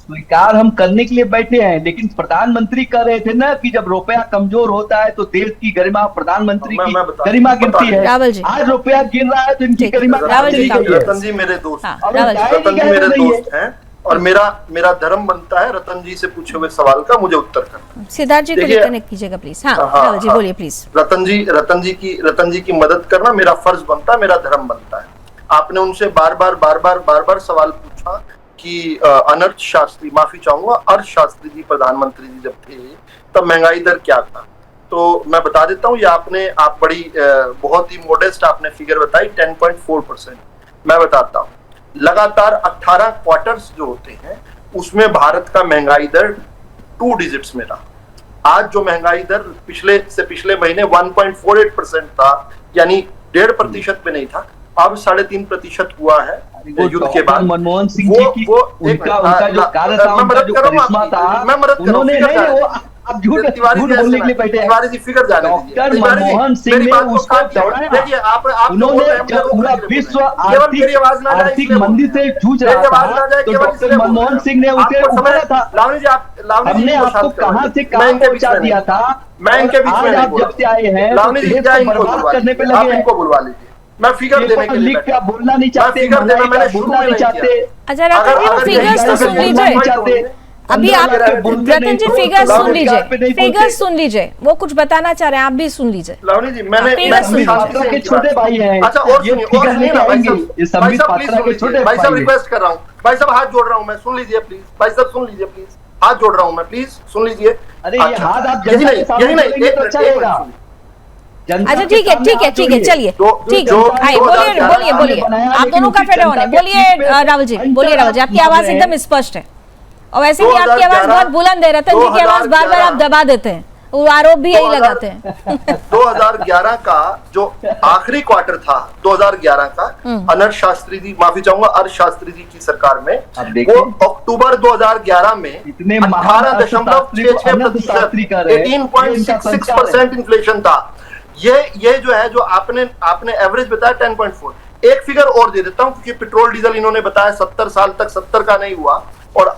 स्वीकार हम करने के लिए बैठे हैं, लेकिन प्रधानमंत्री कह रहे थे ना कि जब रुपया कमजोर होता है तो देश की गरिमा, प्रधानमंत्री की गरिमा गिरती है। आज रुपया गिर रहा है तो इनकी गरिमा
रतन जी मेरे दोस्त, रतन जी मेरे दोस्त हैं, और मेरा धर्म बनता है रतन जी से पूछे हुए सवाल का मुझे उत्तर करना।
सिद्धार्थ जी को रिकनेक्ट कीजिएगा प्लीज। हाँ जी, बोलिए प्लीज।
रतन जी की मदद करना मेरा फर्ज बनता है, मेरा धर्म बनता है। आपने उनसे बार बार सवाल पूछा कि अनर्थ शास्त्री, माफी चाहूंगा, अर्थशास्त्री जी प्रधानमंत्री जी जब थे तब महंगाई दर क्या था। तो मैं बता देता हूँ, ये आप बड़ी बहुत ही मोडेस्ट आपने फिगर बताई, 10.4%। मैं बताता हूँ, लगातार 18 क्वार्टर्स जो होते हैं उसमें भारत का महंगाई दर 2 डिजिट्स में रहा। आज जो महंगाई दर पिछले महीने 1.48% था, यानी 1.5% पे नहीं था, अब 3.5% हुआ है युद्ध के बाद।
मनमोहन सिंह जी की उनका जो कार्य था, उनका जो करिश्मा था, उन्होंने अब झूठ बोलने के लिए बैठे हैं। डॉक्टर मनमोहन सिंह ने उसको दौड़ाया। उन्होंने जब पूरा विश्व आर्थिक मंदी से जूझ रहा था तो डॉक्टर मनमोहन सिंह ने उसे उठाया था। हमने आपको कहां से कहां पहुंचा दिया था। आज आप जब से आए हैं बर्बाद करने पे लगे हैं।
मैं फिगर देने के लिए
क्या बोलना नहीं चाहते, बोलना नहीं चाहते।
अच्छा रतन जी, फिगर्स तो सुन लीजिए। अभी आप रतन जी फिगर्स सुन लीजिए, वो कुछ बताना चाह रहे हैं, आप भी सुन लीजिए।
लावनी जी, मैंने
छोटे भाई हैं।
अच्छा, और सुनिए भाई साहब रिक्वेस्ट कर रहा हूँ, भाई साहब हाथ जोड़ रहा हूँ मैं, सुन लीजिए प्लीज, भाई साहब सुन लीजिए प्लीज, हाथ जोड़ रहा हूँ मैं, प्लीज सुन लीजिए।
अरे हाथ आप यही नहीं,
अच्छा ठीक है, चलिए ठीक है, बोलिए। आप दोनों का फेडर होने, बोलिए राहुल जी, आपकी आवाज एकदम स्पष्ट है, और वैसे भी आपकी आवाज बहुत बुलंद है। रतन जी की आवाज बार आप दबा देते हैं, वो आरोप भी यही लगाते हैं।
2011 का जो आखिरी क्वार्टर था, 2011 का अनर्थ शास्त्री जी, माफी चाहूंगा, अर्थशास्त्री जी की सरकार में, वो अक्टूबर 2011 में 18.66%, 18.66% इन्फ्लेशन था। ये जो है, जो आपने एवरेज बताया 10.4, एक फिगर और दे देता हूं, क्योंकि पेट्रोल डीजल इन्होंने बताया 70 साल तक 70 का नहीं हुआ और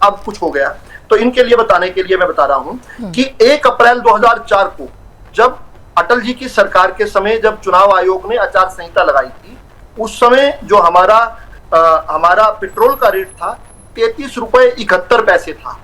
अब कुछ हो गया, तो इनके लिए बताने के लिए मैं बता रहा हूं कि 1 अप्रैल 2004 को जब अटल जी की सरकार के समय जब चुनाव आयोग ने आचार संहिता लगाई थी, उस समय जो हमारा पेट्रोल का रेट था 33 रुपए 71 पैसे था।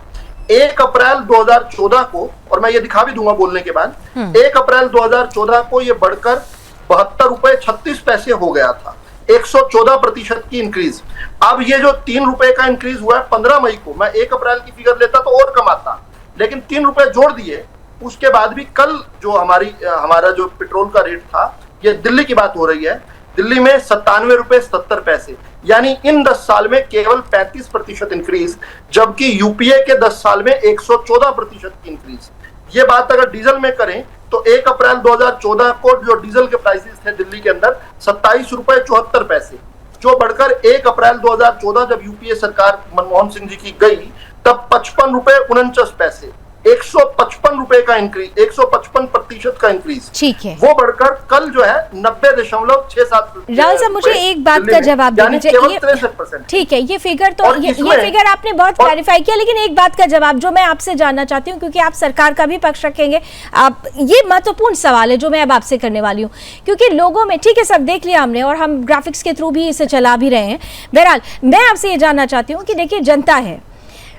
1 अप्रैल 2014 को, और मैं ये दिखा भी दूंगा बोलने के बाद, 1 अप्रैल 2014 को ये बढ़कर 72 रुपए 36 पैसे हो गया था, 114% की इंक्रीज। अब ये जो 3 रुपए का इंक्रीज हुआ है 15 मई को, मैं 1 अप्रैल की फिगर लेता तो और कम आता, लेकिन 3 रुपए जोड़ दिए। उसके बाद भी कल जो हमारा जो पेट्रोल का रेट था, ये दिल्ली की बात हो रही है, दिल्ली में 97 रुपए 70 पैसे, यानी इन 10 साल में केवल 35% इंक्रीज, जबकि यूपीए के 10 साल में 114% की इंक्रीज। ये बात अगर डीजल में करें तो 1 अप्रैल 2014 को जो डीजल के प्राइसेस थे दिल्ली के अंदर 27 रुपए 74 पैसे, जो बढ़कर 1 अप्रैल 2014 जब यूपीए सरकार मनमोहन सिंह जी की गई तब 55 रुपए 49 पैसे, 155 रुपए का इंक्रीज, 155% का इंक्रीज।
ठीक है,
वो बढ़कर कल जो है 90.67।
राहुल साहब, मुझे एक बात का जवाब देना चाहिए।
63%।
ठीक है, ये फिगर तो ये फिगर आपने बहुत क्लैरिफाई किया, लेकिन एक बात का जवाब जो मैं आपसे जानना चाहती हूँ, क्योंकि आप सरकार का भी पक्ष रखेंगे, आप, ये महत्वपूर्ण सवाल है जो मैं अब आपसे करने वाली हूँ, क्योंकि लोगों में, ठीक है सब देख लिया हमने और हम ग्राफिक्स के थ्रू भी इसे चला भी रहे हैं। बहरहाल मैं आपसे ये जानना चाहती हूँ कि देखिए, जनता है,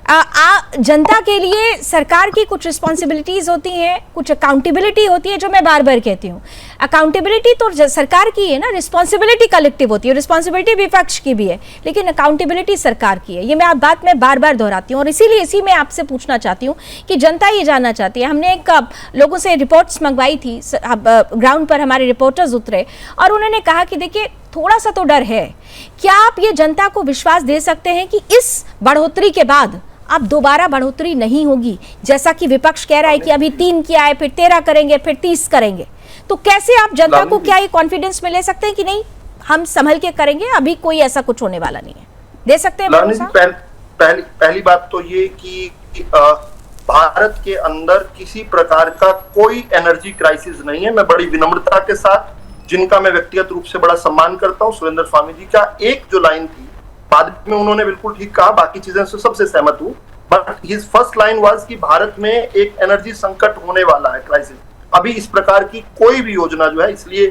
जनता के लिए सरकार की कुछ रिस्पॉन्सिबिलिटीज होती हैं, कुछ अकाउंटेबिलिटी होती है, जो मैं बार बार कहती हूँ। अकाउंटेबिलिटी तो सरकार की है ना, रिस्पॉन्सिबिलिटी कलेक्टिव होती है, रिस्पॉन्सिबिलिटी विपक्ष की भी है, लेकिन अकाउंटेबिलिटी सरकार की है। ये मैं बात में बार बार दोहराती हूँ और इसीलिए इसी में आपसे पूछना चाहती हूँ कि जनता ये जानना चाहती है। हमने एक लोगों से रिपोर्ट्स मंगवाई थी, ग्राउंड पर हमारे रिपोर्टर्स उतरे और उन्होंने कहा कि देखिए थोड़ा सा तो डर है। क्या आप ये जनता को विश्वास दे सकते हैं कि इस बढ़ोतरी के बाद अब दोबारा बढ़ोतरी नहीं होगी, जैसा कि विपक्ष कह रहा है कि अभी 3 किया है, फिर 13 करेंगे, फिर 30 करेंगे? तो कैसे आप जनता को क्या ये कॉन्फिडेंस में ले सकते हैं कि नहीं हम संभल के करेंगे, अभी कोई ऐसा कुछ होने वाला नहीं है? दे सकते हैं भरोसा?
पहली बात तो ये कि भारत के अंदर किसी प्रकार का कोई एनर्जी क्राइसिस नहीं है। मैं बड़ी विनम्रता के साथ, जिनका मैं व्यक्तिगत रूप से बड़ा सम्मान करता हूँ, सुरेंद्र स्वामी जी का एक जो लाइन थी, बाद में उन्होंने बिल्कुल ठीक कहा, बाकी चीजें से सबसे सहमत हूँ, but his first line was कि भारत में एक एनर्जी संकट होने वाला है, क्राइसिस। अभी इस प्रकार की कोई भी योजना जो है, इसलिए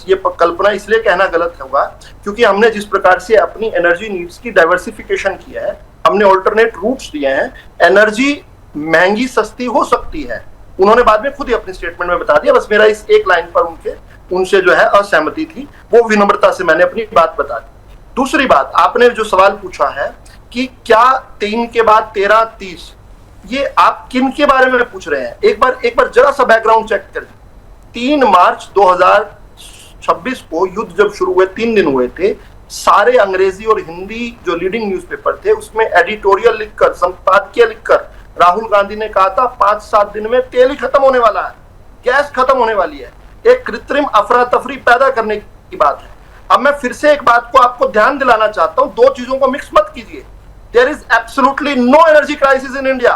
ये कल्पना इसलिए कहना गलत होगा क्योंकि हमने जिस प्रकार से अपनी एनर्जी नीड्स की डाइवर्सिफिकेशन किया है, हमने ऑल्टरनेट रूट्स दिए हैं। एनर्जी महंगी सस्ती हो सकती है, उन्होंने बाद में खुद ही अपने स्टेटमेंट में बता दिया। बस मेरा इस एक लाइन पर उनसे जो है असहमति थी, वो विनम्रता से मैंने अपनी बात बता दी। दूसरी बात, आपने जो सवाल पूछा है कि क्या 3 के बाद 13, 30, ये आप किन के बारे में पूछ रहे हैं? एक बार जरा सा बैकग्राउंड चेक कर। 3 मार्च 2026 को युद्ध जब शुरू हुए, 3 दिन हुए थे, सारे अंग्रेजी और हिंदी जो लीडिंग न्यूज़पेपर थे उसमें एडिटोरियल लिखकर, संपादकीय लिखकर राहुल गांधी ने कहा था 5-7 दिन में तेल ही खत्म होने वाला है, गैस खत्म होने वाली है। एक कृत्रिम अफरा तफरी पैदा करने की बात है। अब मैं फिर से एक बात को आपको ध्यान दिलाना चाहता हूं, 2 चीजों को मिक्स मत कीजिए। There is absolutely no energy crisis in India.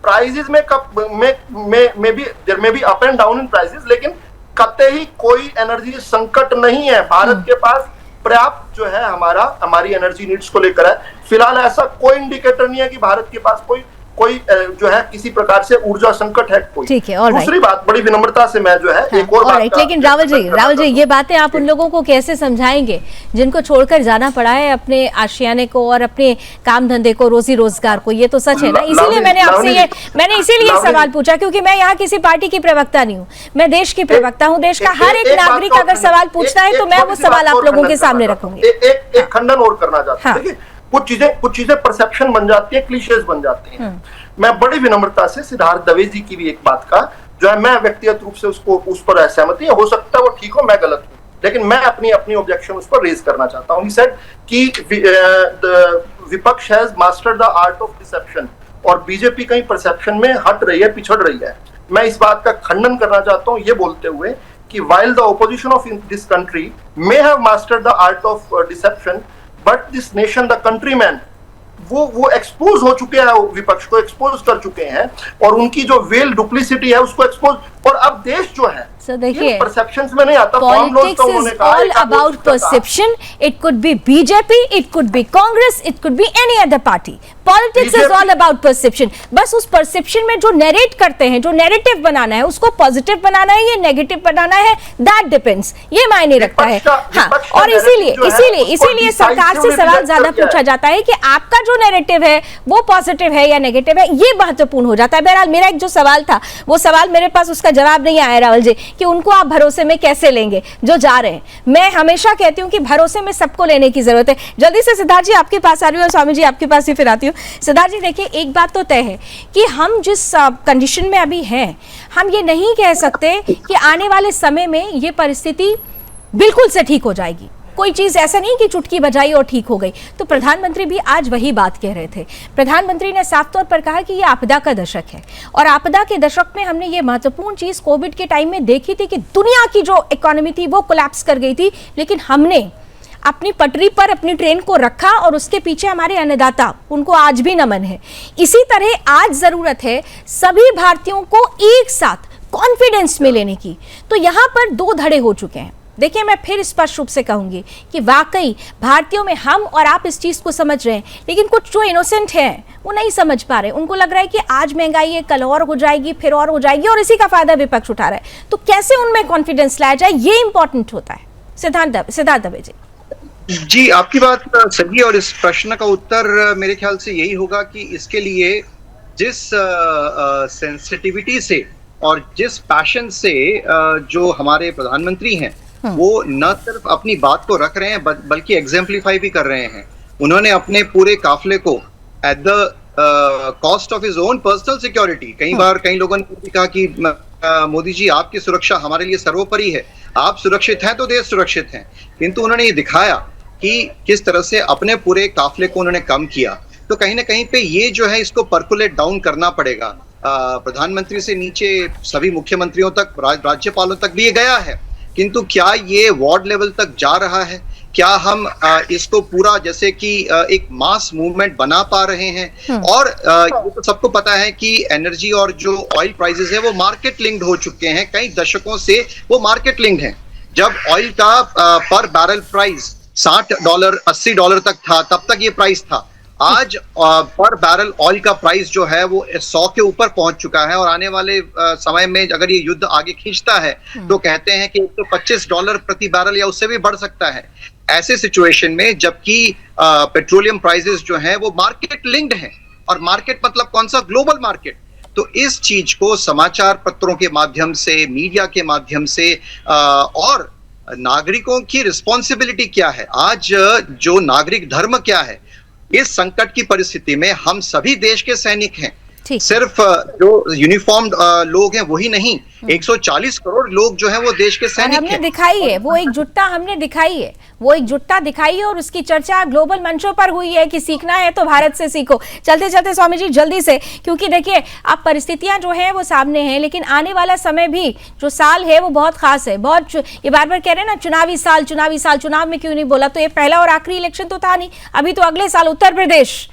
Prices में भी there may be up and down in prices, लेकिन कतई कोई एनर्जी संकट नहीं है। भारत के पास पर्याप्त जो है हमारी एनर्जी नीड्स को लेकर है। फिलहाल ऐसा कोई इंडिकेटर नहीं है कि भारत के पास कोई जो है किसी प्रकार से ऊर्जा संकट है कोई।
ठीक है,
दूसरी बात, बड़ी विनम्रता से मैं जो है एक और बात,
लेकिन राहुल जी ये बातें आप उन लोगों को कैसे समझाएंगे जिनको छोड़कर जाना पड़ा है अपने आशियाने को और अपने काम धंधे को, रोजी रोजगार को? ये तो सच है ना। इसीलिए मैंने आपसे ये सवाल पूछा, क्योंकि मैं यहाँ किसी पार्टी की प्रवक्ता नहीं हूँ, मैं देश की प्रवक्ता हूँ। देश का हर एक नागरिक अगर सवाल पूछता है तो मैं वो सवाल आप लोगों के सामने रखूंगी।
एक खंडन और करना चाहता हूँ। कुछ चीजें परसेप्शन बन जाती है, क्लीशेज बन जाते हैं। मैं बड़ी विनम्रता से सिद्धार्थ दवे जी की भी एक बात का जो है, मैं व्यक्तिगत रूप से उस पर असहमति है, हो सकता है वो ठीक हो, मैं गलत हूं, लेकिन मैं अपनी ऑब्जेक्शन उस पर रेज करना चाहता हूं। ही सेड कि विपक्ष has mastered the art of deception और बीजेपी कहीं परसेप्शन में हट रही है, पिछड़ रही है। मैं इस बात का खंडन करना चाहता हूं ये बोलते हुए कि while the opposition of this country may have mastered the art of deception, but this nation, the countrymen, वो एक्सपोज हो चुके हैं, विपक्ष को एक्सपोज कर चुके हैं और उनकी जो वेल डुप्लिसिटी है उसको एक्सपोज, और अब देश जो है
So देखिए,
परसेप्शंस में नहीं आता।
politics is all about perception. It could be BJP, it could be Congress, it could be any other party. Politics is all about perception. बस उस perception में जो narrate करते हैं, जो narrative बनाना है, उसको positive बनाना है या negative बनाना है, that depends. ये मायने रखता है। हाँ, और इसीलिए सरकार से सवाल ज्यादा पूछा जाता है कि आपका जो narrative है वो positive है या negative है, ये महत्वपूर्ण हो जाता है। बहरहाल मेरा एक जो सवाल था, वो सवाल मेरे पास उसका जवाब नहीं आया राहुल जी, कि उनको आप भरोसे में कैसे लेंगे जो जा रहे हैं। मैं हमेशा कहती हूँ कि भरोसे में सबको लेने की जरूरत है। जल्दी से सिद्धार्थ जी आपके पास आ रही हूँ और स्वामी जी आपके पास ही फिर आती हूँ। सिद्धार्थ जी देखिए, एक बात तो तय है कि हम जिस कंडीशन में अभी हैं, हम ये नहीं कह सकते कि आने वाले समय में ये परिस्थिति बिल्कुल से ठीक हो जाएगी। कोई चीज ऐसा नहीं कि चुटकी बजाई और ठीक हो गई। तो प्रधानमंत्री भी आज वही बात कह रहे थे। प्रधानमंत्री ने साफ तौर पर कहा कि ये आपदा का दशक है, और आपदा के दशक में हमने ये महत्वपूर्ण चीज कोविड के टाइम में देखी थी कि दुनिया की जो इकोनॉमी थी वो कोलैप्स कर गई थी, लेकिन हमने अपनी पटरी पर अपनी ट्रेन को रखा और उसके पीछे हमारे अन्नदाता, उनको आज भी नमन है। इसी तरह आज जरूरत है सभी भारतीयों को एक साथ कॉन्फिडेंस में लेने की। तो यहाँ पर दो धड़े हो चुके हैं। देखिए, मैं फिर स्पष्ट रूप से कहूंगी कि वाकई भारतीयों में हम और आप इस चीज को समझ रहे हैं, लेकिन कुछ जो इनोसेंट हैं वो नहीं समझ पा रहे। उनको लग रहा है कि आज महंगाई है, कल और हो जाएगी, फिर और हो जाएगी, और इसी का फायदा विपक्ष उठा रहा है। तो कैसे उनमें कॉन्फिडेंस लाया जाए, ये इंपॉर्टेंट होता है। सिद्धार्थ दवे जी।
जी, आपकी बात सही, और इस प्रश्न का उत्तर मेरे ख्याल से यही होगा कि इसके लिए जिस सेंसिटिविटी से और जिस पैशन से जो हमारे प्रधानमंत्री हैं वो न सिर्फ अपनी बात को रख रहे हैं बल्कि एग्जाम्प्लीफाई भी कर रहे हैं। उन्होंने अपने पूरे काफिले को at the cost of his own personal security, कई बार कई लोगों ने भी कहा कि मोदी जी आपकी सुरक्षा हमारे लिए सर्वोपरि है, आप सुरक्षित हैं तो देश सुरक्षित है, किंतु उन्होंने ये दिखाया कि किस तरह से अपने पूरे काफिले को उन्होंने कम किया। तो कहीं ना कहीं पे ये जो है इसको परकुलेट डाउन करना पड़ेगा। प्रधानमंत्री से नीचे सभी मुख्यमंत्रियों तक, राज्यपालों तक भी ये गया है, किंतु क्या ये वार्ड लेवल तक जा रहा है? क्या हम इसको पूरा जैसे कि एक मास मूवमेंट बना पा रहे हैं? और ये तो सबको पता है कि एनर्जी और जो ऑयल प्राइसेस है वो मार्केट लिंक्ड हो चुके हैं, कई दशकों से वो मार्केट लिंक्ड हैं। जब ऑयल का पर बैरल प्राइस $60 $80 तक था, तब तक ये प्राइस था। आज पर बैरल ऑयल का प्राइस जो है वो 100 के ऊपर पहुंच चुका है, और आने वाले समय में अगर ये युद्ध आगे खींचता है तो कहते हैं कि $125 प्रति बैरल या उससे भी बढ़ सकता है। ऐसे सिचुएशन में जबकि पेट्रोलियम प्राइसेस जो हैं वो मार्केट लिंक्ड हैं, और मार्केट मतलब कौन सा? Global market. तो इस चीज को समाचार पत्रों के माध्यम से, मीडिया के माध्यम से और नागरिकों की रिस्पॉन्सिबिलिटी क्या है, आज जो नागरिक धर्म क्या है, इस संकट की परिस्थिति में हम सभी देश के सैनिक हैं। सिर्फ जो यूनिफॉर्म्ड लोग हैं वही नहीं, 140 करोड़ लोग जो हैं वो देश के सैनिक
हमने दिखाई है, वो एकजुटता हमने दिखाई है, वो एकजुटता दिखाई है, और उसकी चर्चा ग्लोबल मंचों पर हुई है कि सीखना है तो भारत से सीखो। चलते चलते स्वामी जी जल्दी से, क्योंकि देखिए अब परिस्थितियां जो हैं वो सामने हैं, लेकिन आने वाला समय भी जो साल है वो बहुत खास है। बहुत ये बार बार कह रहे हैं ना, चुनावी साल, चुनाव में क्यों नहीं बोला? तो ये पहला और आखिरी इलेक्शन तो था नहीं, अभी तो अगले साल उत्तर प्रदेश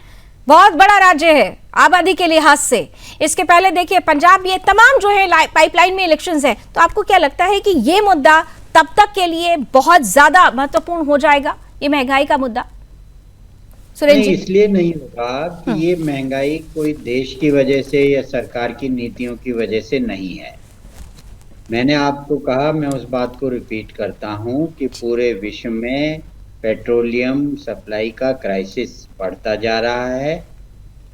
बहुत बड़ा राज्य है आबादी के लिहाज से। इसके पहले देखिए पंजाब, ये तमाम जो है पाइपलाइन में इलेक्शंस हैं। तो आपको क्या लगता है कि ये मुद्दा तब तक के लिए बहुत ज्यादा महत्वपूर्ण हो जाएगा, ये महंगाई का मुद्दा? सुरेश जी,
इसलिए नहीं होगा कि ये महंगाई कोई देश की वजह से या सरकार की नीतियों की वजह से नहीं है। मैंने आपको कहा, मैं उस बात को रिपीट करता हूं कि पूरे विश्व में पेट्रोलियम सप्लाई का क्राइसिस बढ़ता जा रहा है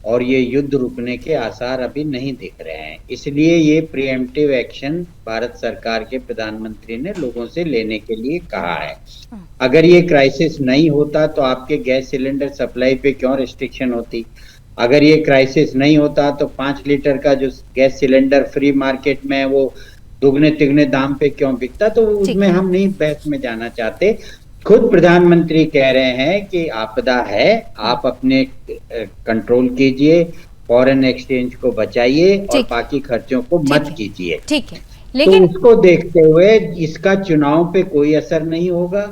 और ये युद्ध रुकने के आसार अभी नहीं दिख रहे हैं। इसलिए ये प्रीएम्प्टिव एक्शन भारत सरकार के प्रधानमंत्री ने लोगों से लेने के लिए कहा है। अगर ये क्राइसिस नहीं होता तो आपके गैस सिलेंडर सप्लाई पे क्यों रिस्ट्रिक्शन होती? अगर ये क्राइसिस नहीं होता तो 5 लीटर का जो गैस सिलेंडर फ्री मार्केट में वो दुगने तिगने दाम पे क्यों बिकता? तो उसमें हम नहीं बहस में जाना चाहते। खुद प्रधानमंत्री कह रहे हैं कि आपदा है, आप अपने कंट्रोल कीजिए, फॉरेन एक्सचेंज को बचाइए और बाकी खर्चों को मत कीजिए।
ठीक है, लेकिन
तो उसको देखते हुए इसका चुनाव पे कोई असर नहीं होगा,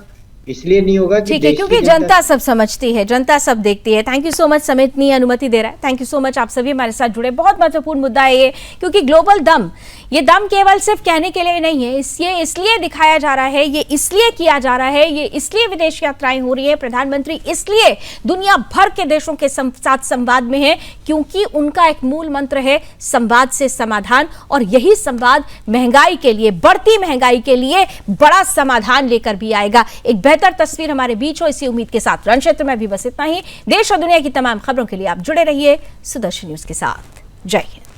इसलिए नहीं होगा कि
ठीक है, क्योंकि जनता सब समझती है, जनता सब देखती है। थैंक यू सो मच, समित नहीं अनुमति दे रहा है। थैंक यू सो मच, आप सभी हमारे साथ जुड़े। बहुत महत्वपूर्ण मुद्दा है ये, क्योंकि ग्लोबल दम, ये दम केवल सिर्फ कहने के लिए नहीं है, ये इसलिए दिखाया जा रहा है, ये इसलिए किया जा रहा है, ये इसलिए विदेश यात्राएं हो रही है, प्रधानमंत्री इसलिए दुनिया भर के देशों के साथ संवाद में है, क्योंकि उनका एक मूल मंत्र है संवाद से समाधान। और यही संवाद महंगाई के लिए, बढ़ती महंगाई के लिए बड़ा समाधान लेकर भी आएगा। एक बेहतर तस्वीर हमारे बीच हो, इसी उम्मीद के साथ रण क्षेत्र में भी बस इतना ही। देश और दुनिया की तमाम खबरों के लिए आप जुड़े रहिए सुदर्शन न्यूज के साथ। जय हिंद।